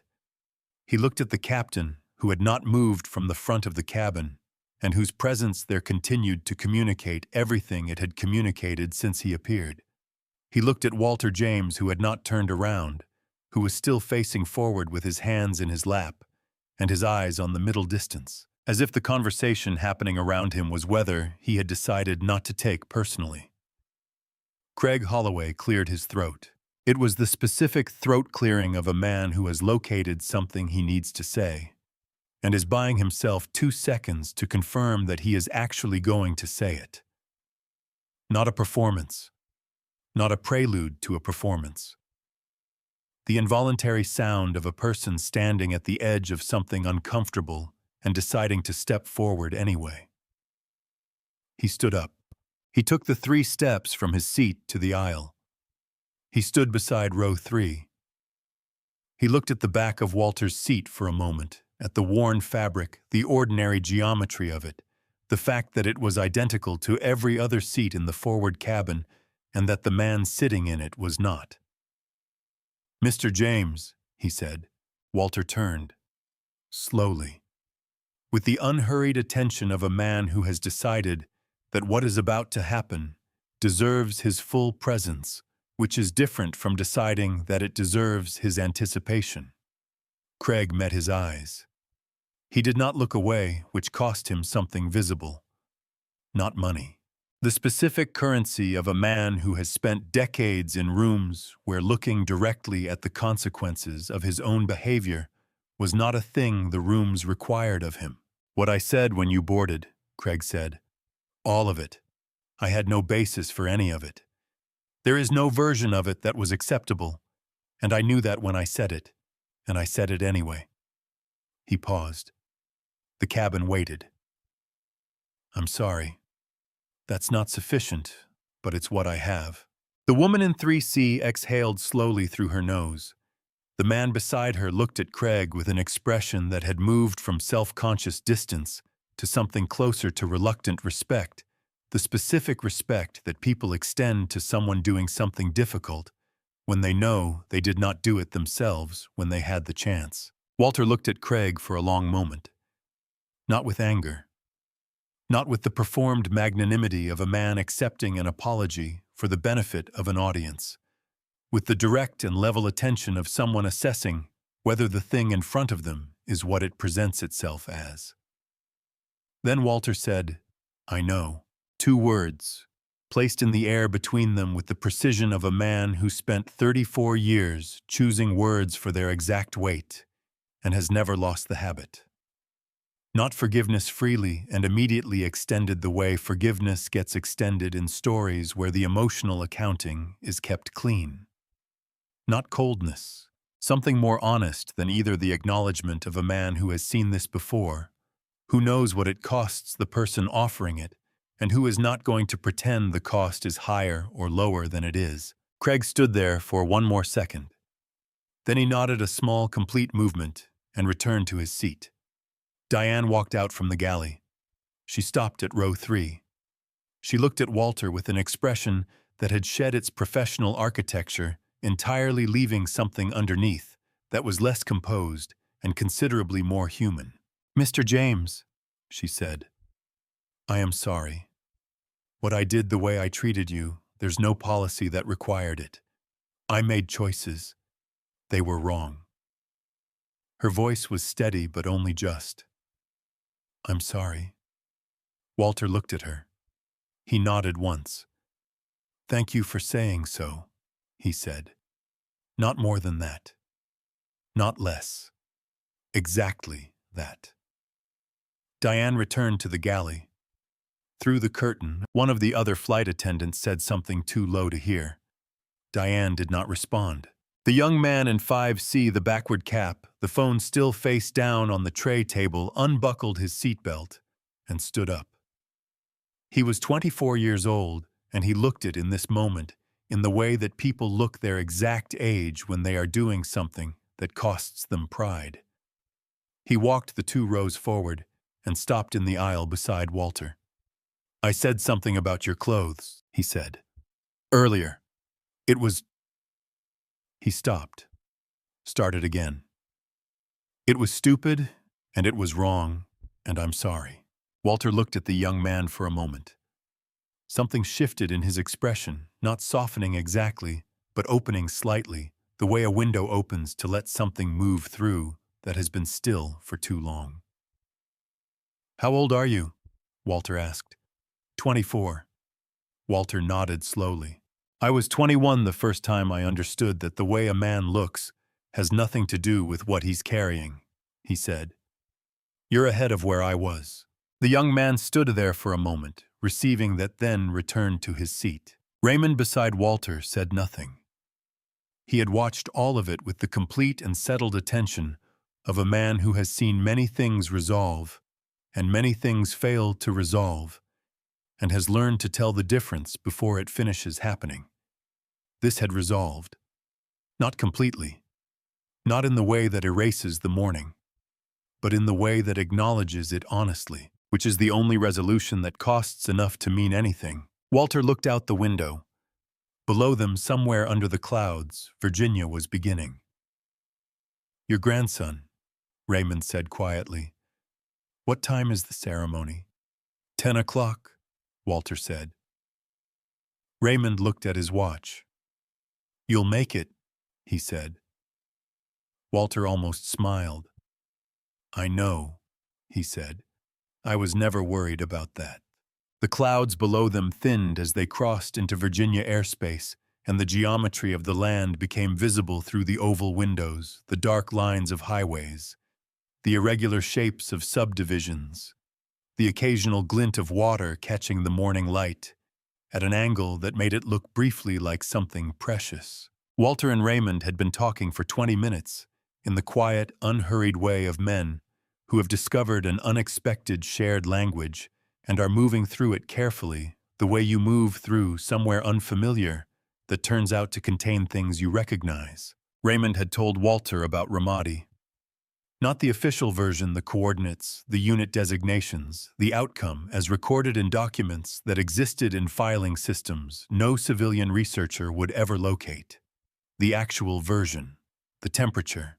He looked at the captain, who had not moved from the front of the cabin, and whose presence there continued to communicate everything it had communicated since he appeared. He looked at Walter James, who had not turned around, who was still facing forward with his hands in his lap and his eyes on the middle distance, as if the conversation happening around him was whether he had decided not to take personally. Craig Holloway cleared his throat. It was the specific throat clearing of a man who has located something he needs to say, and is buying himself 2 seconds to confirm that he is actually going to say it. Not a performance. Not a prelude to a performance. the involuntary sound of a person standing at the edge of something uncomfortable and deciding to step forward anyway. He stood up. He took the 3 steps from his seat to the aisle. He stood beside row 3. He looked at the back of Walter's seat for a moment, at the worn fabric, the ordinary geometry of it, the fact that it was identical to every other seat in the forward cabin, and that the man sitting in it was not. "Mr. James," he said. Walter turned. Slowly. With the unhurried attention of a man who has decided that what is about to happen deserves his full presence, which is different from deciding that it deserves his anticipation. Craig met his eyes. He did not look away, which cost him something visible. Not money. The specific currency of a man who has spent decades in rooms where looking directly at the consequences of his own behavior was not a thing the rooms required of him. "What I said when you boarded," Craig said. "All of it. I had no basis for any of it. There is no version of it that was acceptable, and I knew that when I said it, and I said it anyway." He paused. The cabin waited. "I'm sorry. That's not sufficient, but it's what I have." The woman in 3C exhaled slowly through her nose. The man beside her looked at Craig with an expression that had moved from self-conscious distance to something closer to reluctant respect, the specific respect that people extend to someone doing something difficult when they know they did not do it themselves when they had the chance. Walter looked at Craig for a long moment. Not with anger. Not with the performed magnanimity of a man accepting an apology for the benefit of an audience. With the direct and level attention of someone assessing whether the thing in front of them is what it presents itself as. Then Walter said, "I know." 2 words, placed in the air between them with the precision of a man who spent 34 years choosing words for their exact weight and has never lost the habit. Not forgiveness freely and immediately extended the way forgiveness gets extended in stories where the emotional accounting is kept clean. Not coldness, something more honest than either the acknowledgement of a man who has seen this before, who knows what it costs the person offering it, and who is not going to pretend the cost is higher or lower than it is. Craig stood there for 1 more second. Then he nodded a small, complete movement and returned to his seat. Diane walked out from the galley. She stopped at row 3. She looked at Walter with an expression that had shed its professional architecture, entirely leaving something underneath that was less composed and considerably more human. "Mr. James," she said, "I am sorry. What I did, the way I treated you, there's no policy that required it. I made choices. They were wrong." Her voice was steady but only just. "I'm sorry." Walter looked at her. He nodded once. "Thank you for saying so," he said. "Not more than that. Not less. Exactly that." Diane returned to the galley. Through the curtain, one of the other flight attendants said something too low to hear. Diane did not respond. The young man in 5C, the backward cap, the phone still face down on the tray table, unbuckled his seatbelt and stood up. He was 24 years old, and he looked it in this moment in the way that people look their exact age when they are doing something that costs them pride. He walked the 2 rows forward and stopped in the aisle beside Walter. "I said something about your clothes," he said. "Earlier. It was—" He stopped. Started again. "It was stupid, and it was wrong, and I'm sorry." Walter looked at the young man for a moment. Something shifted in his expression, not softening exactly, but opening slightly, the way a window opens to let something move through that has been still for too long. "How old are you?" Walter asked. 24. Walter nodded slowly. "I was 21 the first time I understood that the way a man looks has nothing to do with what he's carrying," he said. "You're ahead of where I was." The young man stood there for a moment, receiving that, then returned to his seat. Raymond beside Walter said nothing. He had watched all of it with the complete and settled attention of a man who has seen many things resolve, and many things fail to resolve, and has learned to tell the difference before it finishes happening. This had resolved. Not completely. Not in the way that erases the morning, but in the way that acknowledges it honestly, which is the only resolution that costs enough to mean anything. Walter looked out the window. Below them, somewhere under the clouds, Virginia was beginning. "Your grandson," Raymond said quietly. "What time is the ceremony?" 10 o'clock, Walter said. Raymond looked at his watch. "You'll make it," he said. Walter almost smiled. "I know," he said. "I was never worried about that." The clouds below them thinned as they crossed into Virginia airspace, and the geometry of the land became visible through the oval windows, the dark lines of highways, the irregular shapes of subdivisions, the occasional glint of water catching the morning light, at an angle that made it look briefly like something precious. Walter and Raymond had been talking for 20 minutes, in the quiet, unhurried way of men who have discovered an unexpected shared language and are moving through it carefully, the way you move through somewhere unfamiliar that turns out to contain things you recognize. Raymond had told Walter about Ramadi. Not the official version, the coordinates, the unit designations, the outcome as recorded in documents that existed in filing systems no civilian researcher would ever locate. The actual version, the temperature,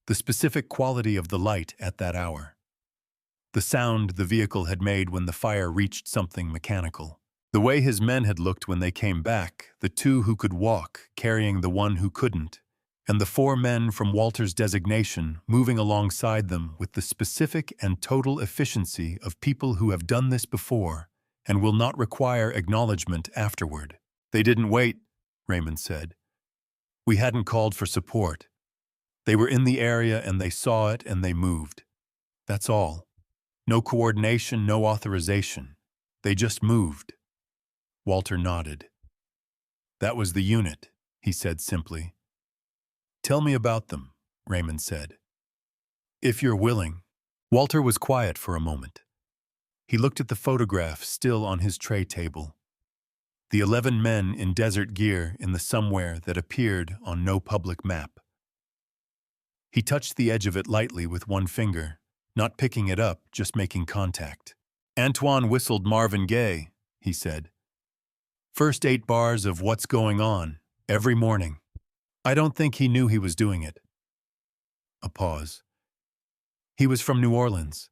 the specific quality of the light at that hour. The sound the vehicle had made when the fire reached something mechanical. The way his men had looked when they came back, the two who could walk, carrying the one who couldn't, and the 4 men from Walter's designation moving alongside them with the specific and total efficiency of people who have done this before and will not require acknowledgement afterward. "They didn't wait," Raymond said. "We hadn't called for support. They were in the area and they saw it and they moved. That's all. No coordination, no authorization. They just moved." Walter nodded. "That was the unit," he said simply. "Tell me about them," Raymond said. "If you're willing." Walter was quiet for a moment. He looked at the photograph still on his tray table. The 11 men in desert gear in the somewhere that appeared on no public map. He touched the edge of it lightly with one finger, not picking it up, just making contact. "Antoine whistled Marvin Gaye," he said. "First 8 bars of What's Going On, every morning. I don't think he knew he was doing it." A pause. "He was from New Orleans.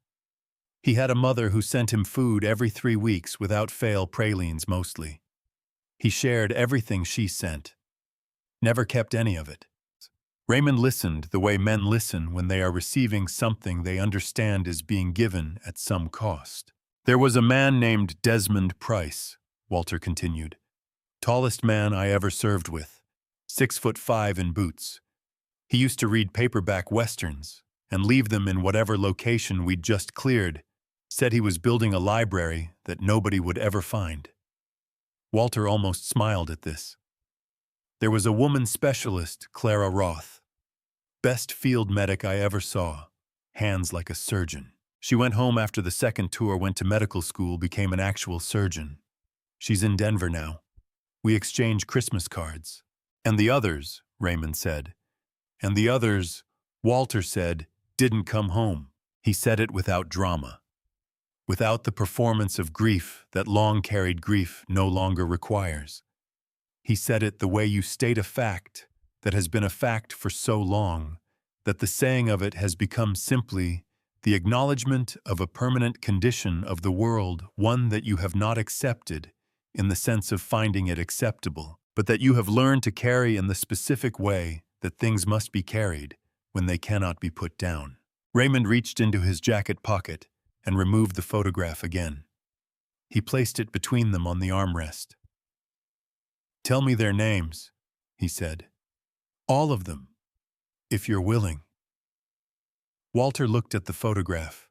He had a mother who sent him food every 3 weeks without fail, pralines mostly. He shared everything she sent. Never kept any of it." Raymond listened the way men listen when they are receiving something they understand is being given at some cost. "There was a man named Desmond Price," Walter continued. "Tallest man I ever served with. 6'5" in boots. He used to read paperback westerns and leave them in whatever location we'd just cleared. Said he was building a library that nobody would ever find." Walter almost smiled at this. "There was a woman specialist, Clara Roth. Best field medic I ever saw. Hands like a surgeon. She went home after the second tour, went to medical school, became an actual surgeon. She's in Denver now. We exchange Christmas cards." "And the others," Raymond said. "And the others," Walter said, "didn't come home." He said it without drama. Without the performance of grief that long-carried grief no longer requires. He said it the way you state a fact that has been a fact for so long that the saying of it has become simply the acknowledgement of a permanent condition of the world, one that you have not accepted in the sense of finding it acceptable, but that you have learned to carry in the specific way that things must be carried when they cannot be put down. Raymond reached into his jacket pocket and removed the photograph again. He placed it between them on the armrest. "Tell me their names," he said. "All of them, if you're willing." Walter looked at the photograph.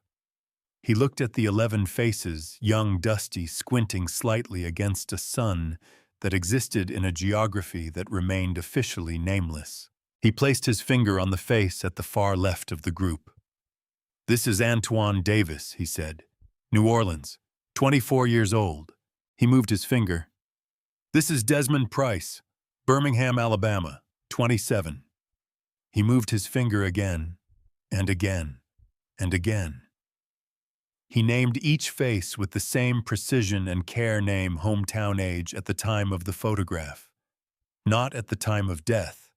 He looked at the 11 faces, young, dusty, squinting slightly against a sun that existed in a geography that remained officially nameless. He placed his finger on the face at the far left of the group. "This is Antoine Davis," he said. "New Orleans, 24 years old." He moved his finger. "This is Desmond Price, Birmingham, Alabama, 27. He moved his finger again, and again, and again. He named each face with the same precision and care, name, hometown, age at the time of the photograph. Not at the time of death,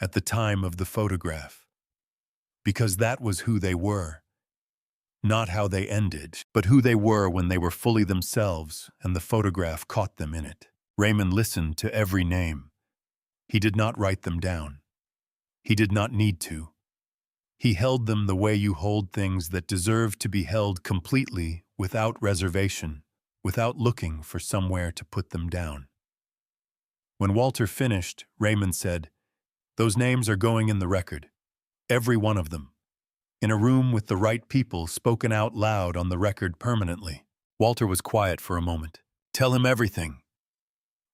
at the time of the photograph. Because that was who they were. Not how they ended, but who they were when they were fully themselves and the photograph caught them in it. Raymond listened to every name. He did not write them down. He did not need to. He held them the way you hold things that deserve to be held completely, without reservation, without looking for somewhere to put them down. When Walter finished, Raymond said, "Those names are going in the record. Every one of them. In a room with the right people, spoken out loud on the record permanently." Walter was quiet for a moment. "Tell him everything,"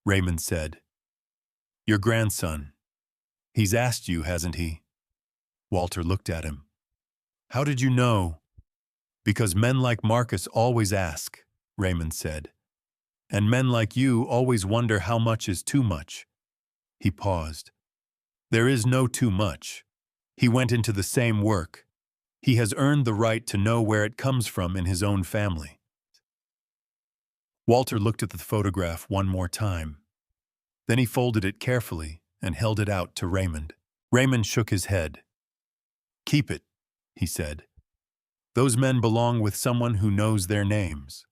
Raymond said. "Your grandson. He's asked you, hasn't he?" Walter looked at him. "How did you know?" "Because men like Marcus always ask," Raymond said. "And men like you always wonder how much is too much." He paused. "There is no too much. He went into the same work. He has earned the right to know where it comes from in his own family." Walter looked at the photograph one more time. Then he folded it carefully and held it out to Raymond. Raymond shook his head. "Keep it," he said. "Those men belong with someone who knows their names."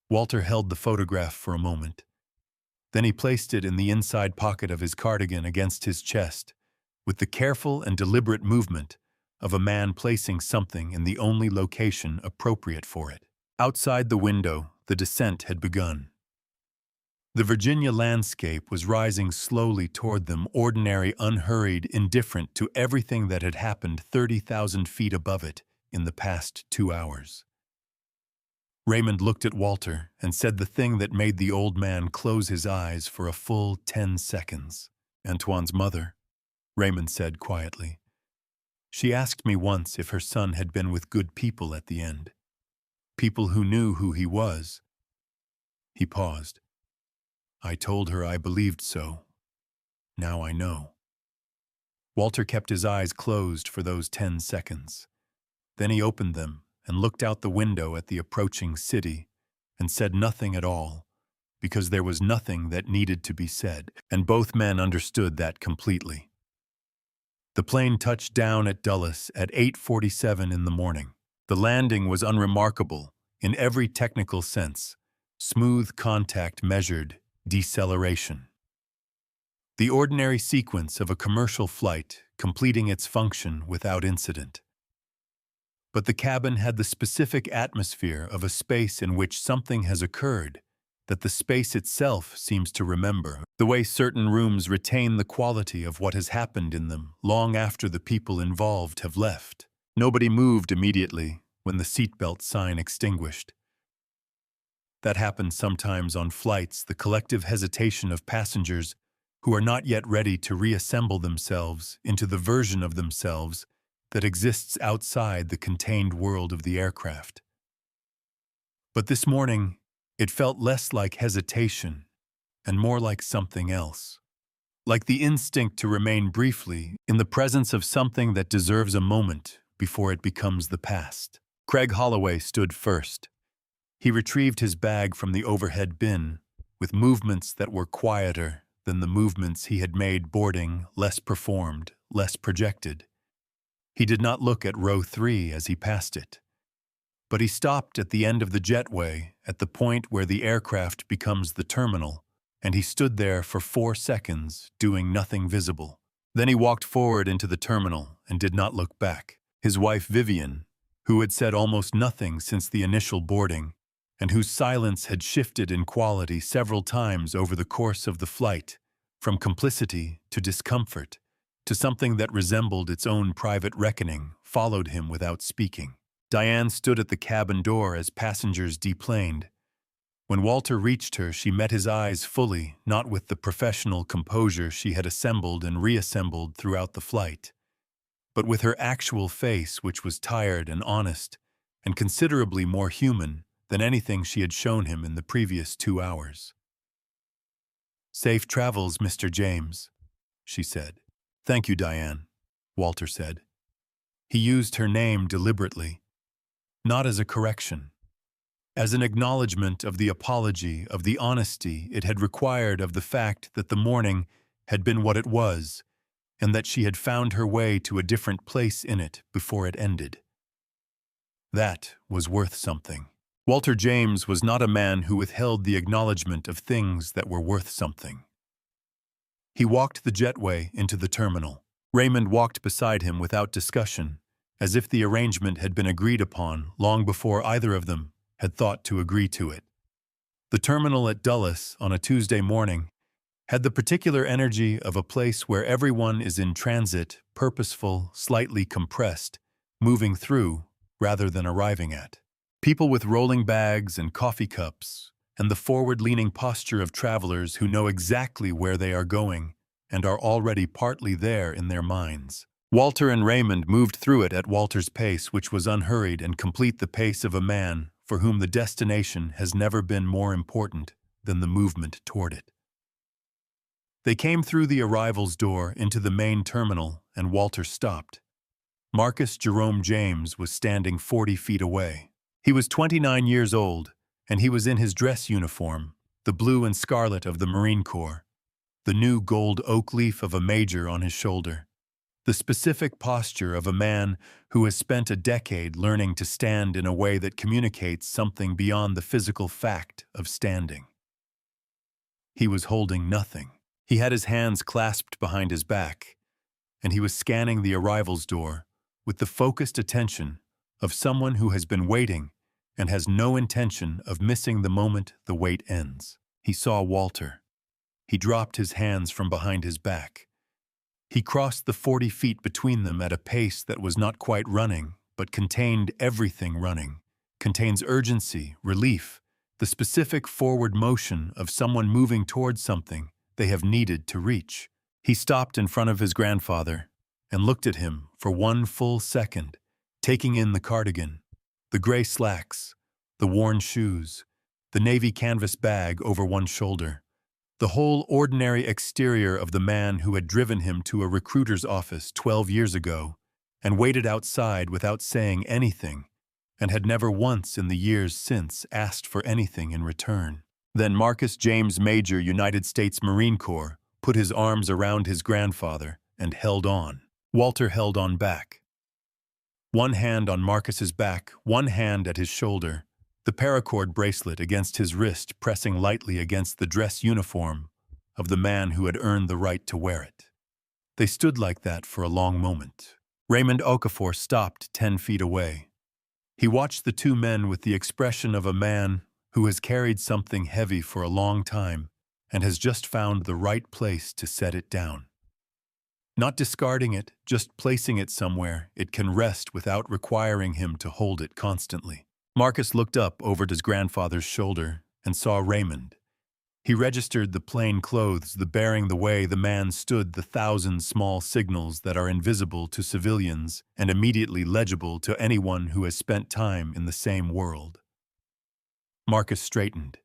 Walter held the photograph for a moment. Then he placed it in the inside pocket of his cardigan against his chest, with the careful and deliberate movement of a man placing something in the only location appropriate for it. Outside the window, the descent had begun. The Virginia landscape was rising slowly toward them, ordinary, unhurried, indifferent to everything that had happened 30,000 feet above it in the past 2 hours. Raymond looked at Walter and said the thing that made the old man close his eyes for a full 10 seconds. "Antoine's mother," Raymond said quietly. "She asked me once if her son had been with good people at the end. People who knew who he was." He paused. "I told her I believed so. Now I know." Walter kept his eyes closed for those 10 seconds. Then he opened them and looked out the window at the approaching city and said nothing at all, because there was nothing that needed to be said, and both men understood that completely. The plane touched down at Dulles at 8:47 in the morning. The landing was unremarkable in every technical sense. Smooth contact, measured deceleration. The ordinary sequence of a commercial flight completing its function without incident. But the cabin had the specific atmosphere of a space in which something has occurred that the space itself seems to remember, the way certain rooms retain the quality of what has happened in them long after the people involved have left. Nobody moved immediately when the seatbelt sign extinguished. That happens sometimes on flights, the collective hesitation of passengers who are not yet ready to reassemble themselves into the version of themselves that exists outside the contained world of the aircraft. But this morning, it felt less like hesitation and more like something else. Like the instinct to remain briefly in the presence of something that deserves a moment before it becomes the past. Craig Holloway stood first. He retrieved his bag from the overhead bin with movements that were quieter than the movements he had made boarding, less performed, less projected. He did not look at row 3 as he passed it. But he stopped at the end of the jetway at the point where the aircraft becomes the terminal, and he stood there for 4 seconds, doing nothing visible. Then he walked forward into the terminal and did not look back. His wife Vivian, who had said almost nothing since the initial boarding, and whose silence had shifted in quality several times over the course of the flight, from complicity to discomfort, to something that resembled its own private reckoning, followed him without speaking. Diane stood at the cabin door as passengers deplaned. When Walter reached her, she met his eyes fully, not with the professional composure she had assembled and reassembled throughout the flight, but with her actual face, which was tired and honest, and considerably more human than anything she had shown him in the previous 2 hours. "Safe travels, Mr. James," she said. "Thank you, Diane," Walter said. He used her name deliberately, not as a correction, as an acknowledgement of the apology, of the honesty it had required, of the fact that the morning had been what it was, and that she had found her way to a different place in it before it ended. That was worth something. Walter James was not a man who withheld the acknowledgement of things that were worth something. He walked the jetway into the terminal. Raymond walked beside him without discussion, as if the arrangement had been agreed upon long before either of them had thought to agree to it. The terminal at Dulles on a Tuesday morning had the particular energy of a place where everyone is in transit, purposeful, slightly compressed, moving through rather than arriving at. People with rolling bags and coffee cups, and the forward-leaning posture of travelers who know exactly where they are going and are already partly there in their minds. Walter and Raymond moved through it at Walter's pace, which was unhurried and complete the pace of a man for whom the destination has never been more important than the movement toward it. They came through the arrivals door into the main terminal, and Walter stopped. Marcus Jerome James was standing 40 feet away. He was 29 years old, and he was in his dress uniform, the blue and scarlet of the Marine Corps, the new gold oak leaf of a major on his shoulder, the specific posture of a man who has spent a decade learning to stand in a way that communicates something beyond the physical fact of standing. He was holding nothing. He had his hands clasped behind his back, and he was scanning the arrivals door with the focused attention of someone who has been waiting and has no intention of missing the moment the wait ends. He saw Walter. He dropped his hands from behind his back. He crossed the 40 feet between them at a pace that was not quite running, but contained everything running, contains urgency, relief, the specific forward motion of someone moving towards something they have needed to reach. He stopped in front of his grandfather and looked at him for 1 full second, taking in the cardigan, the gray slacks, the worn shoes, the navy canvas bag over one shoulder, the whole ordinary exterior of the man who had driven him to a recruiter's office 12 years ago and waited outside without saying anything, and had never once in the years since asked for anything in return. Then Marcus James Major, United States Marine Corps, put his arms around his grandfather and held on. Walter held on back. One hand on Marcus's back, one hand at his shoulder, the paracord bracelet against his wrist pressing lightly against the dress uniform of the man who had earned the right to wear it. They stood like that for a long moment. Raymond Okafor stopped 10 feet away. He watched the two men with the expression of a man who has carried something heavy for a long time and has just found the right place to set it down. Not discarding it, just placing it somewhere it can rest without requiring him to hold it constantly. Marcus looked up over his grandfather's shoulder and saw Raymond. He registered the plain clothes, the bearing the way the man stood, the 1,000 small signals that are invisible to civilians and immediately legible to anyone who has spent time in the same world. Marcus straightened.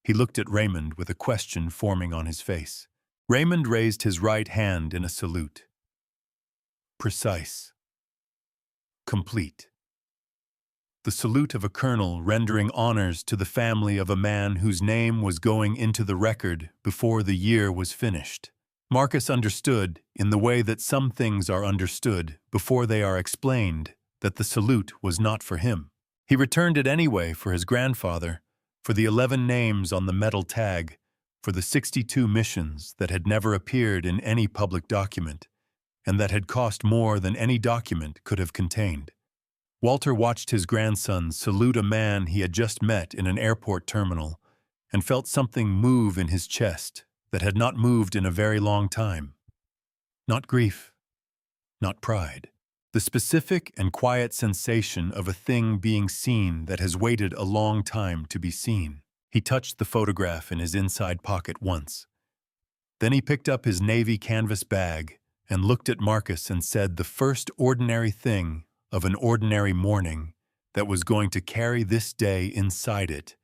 He looked at Raymond with a question forming on his face. Raymond raised his right hand in a salute. Precise. Complete. The salute of a colonel rendering honors to the family of a man whose name was going into the record before the year was finished. Marcus understood, in the way that some things are understood before they are explained, that the salute was not for him. He returned it anyway for his grandfather, for the 11 names on the metal tag, for the 62 missions that had never appeared in any public document, and that had cost more than any document could have contained. Walter watched his grandson salute a man he had just met in an airport terminal and felt something move in his chest that had not moved in a very long time. Not grief, not pride. The specific and quiet sensation of a thing being seen that has waited a long time to be seen. He touched the photograph in his inside pocket once. Then he picked up his navy canvas bag and looked at Marcus and said the first ordinary thing of an ordinary morning that was going to carry this day inside it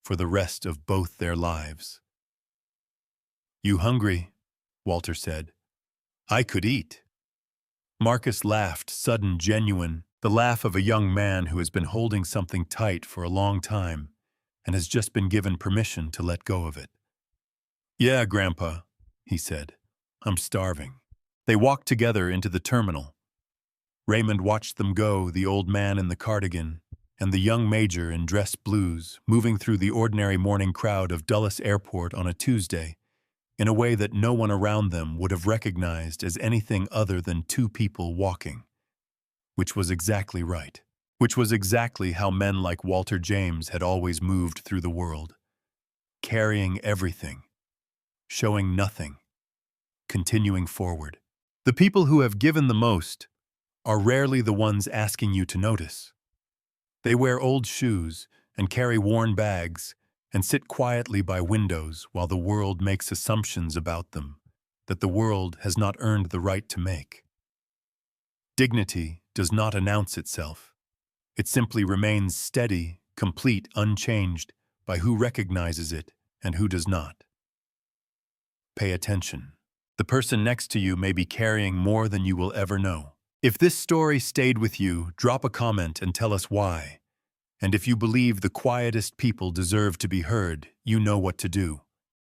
for the rest of both their lives. "You hungry?" Walter said. "I could eat." Marcus laughed, sudden, genuine, the laugh of a young man who has been holding something tight for a long time and has just been given permission to let go of it. "Yeah, Grandpa," he said. "I'm starving." They walked together into the terminal. Raymond watched them go, the old man in the cardigan and the young major in dress blues, moving through the ordinary morning crowd of Dulles Airport on a Tuesday, in a way that no one around them would have recognized as anything other than two people walking. Which was exactly right. Which was exactly how men like Walter James had always moved through the world. Carrying everything. Showing nothing. Continuing forward. The people who have given the most are rarely the ones asking you to notice. They wear old shoes and carry worn bags and sit quietly by windows while the world makes assumptions about them that the world has not earned the right to make. Dignity does not announce itself. It simply remains steady, complete, unchanged by who recognizes it and who does not. Pay attention. The person next to you may be carrying more than you will ever know. If this story stayed with you, drop a comment and tell us why. And if you believe the quietest people deserve to be heard, you know what to do.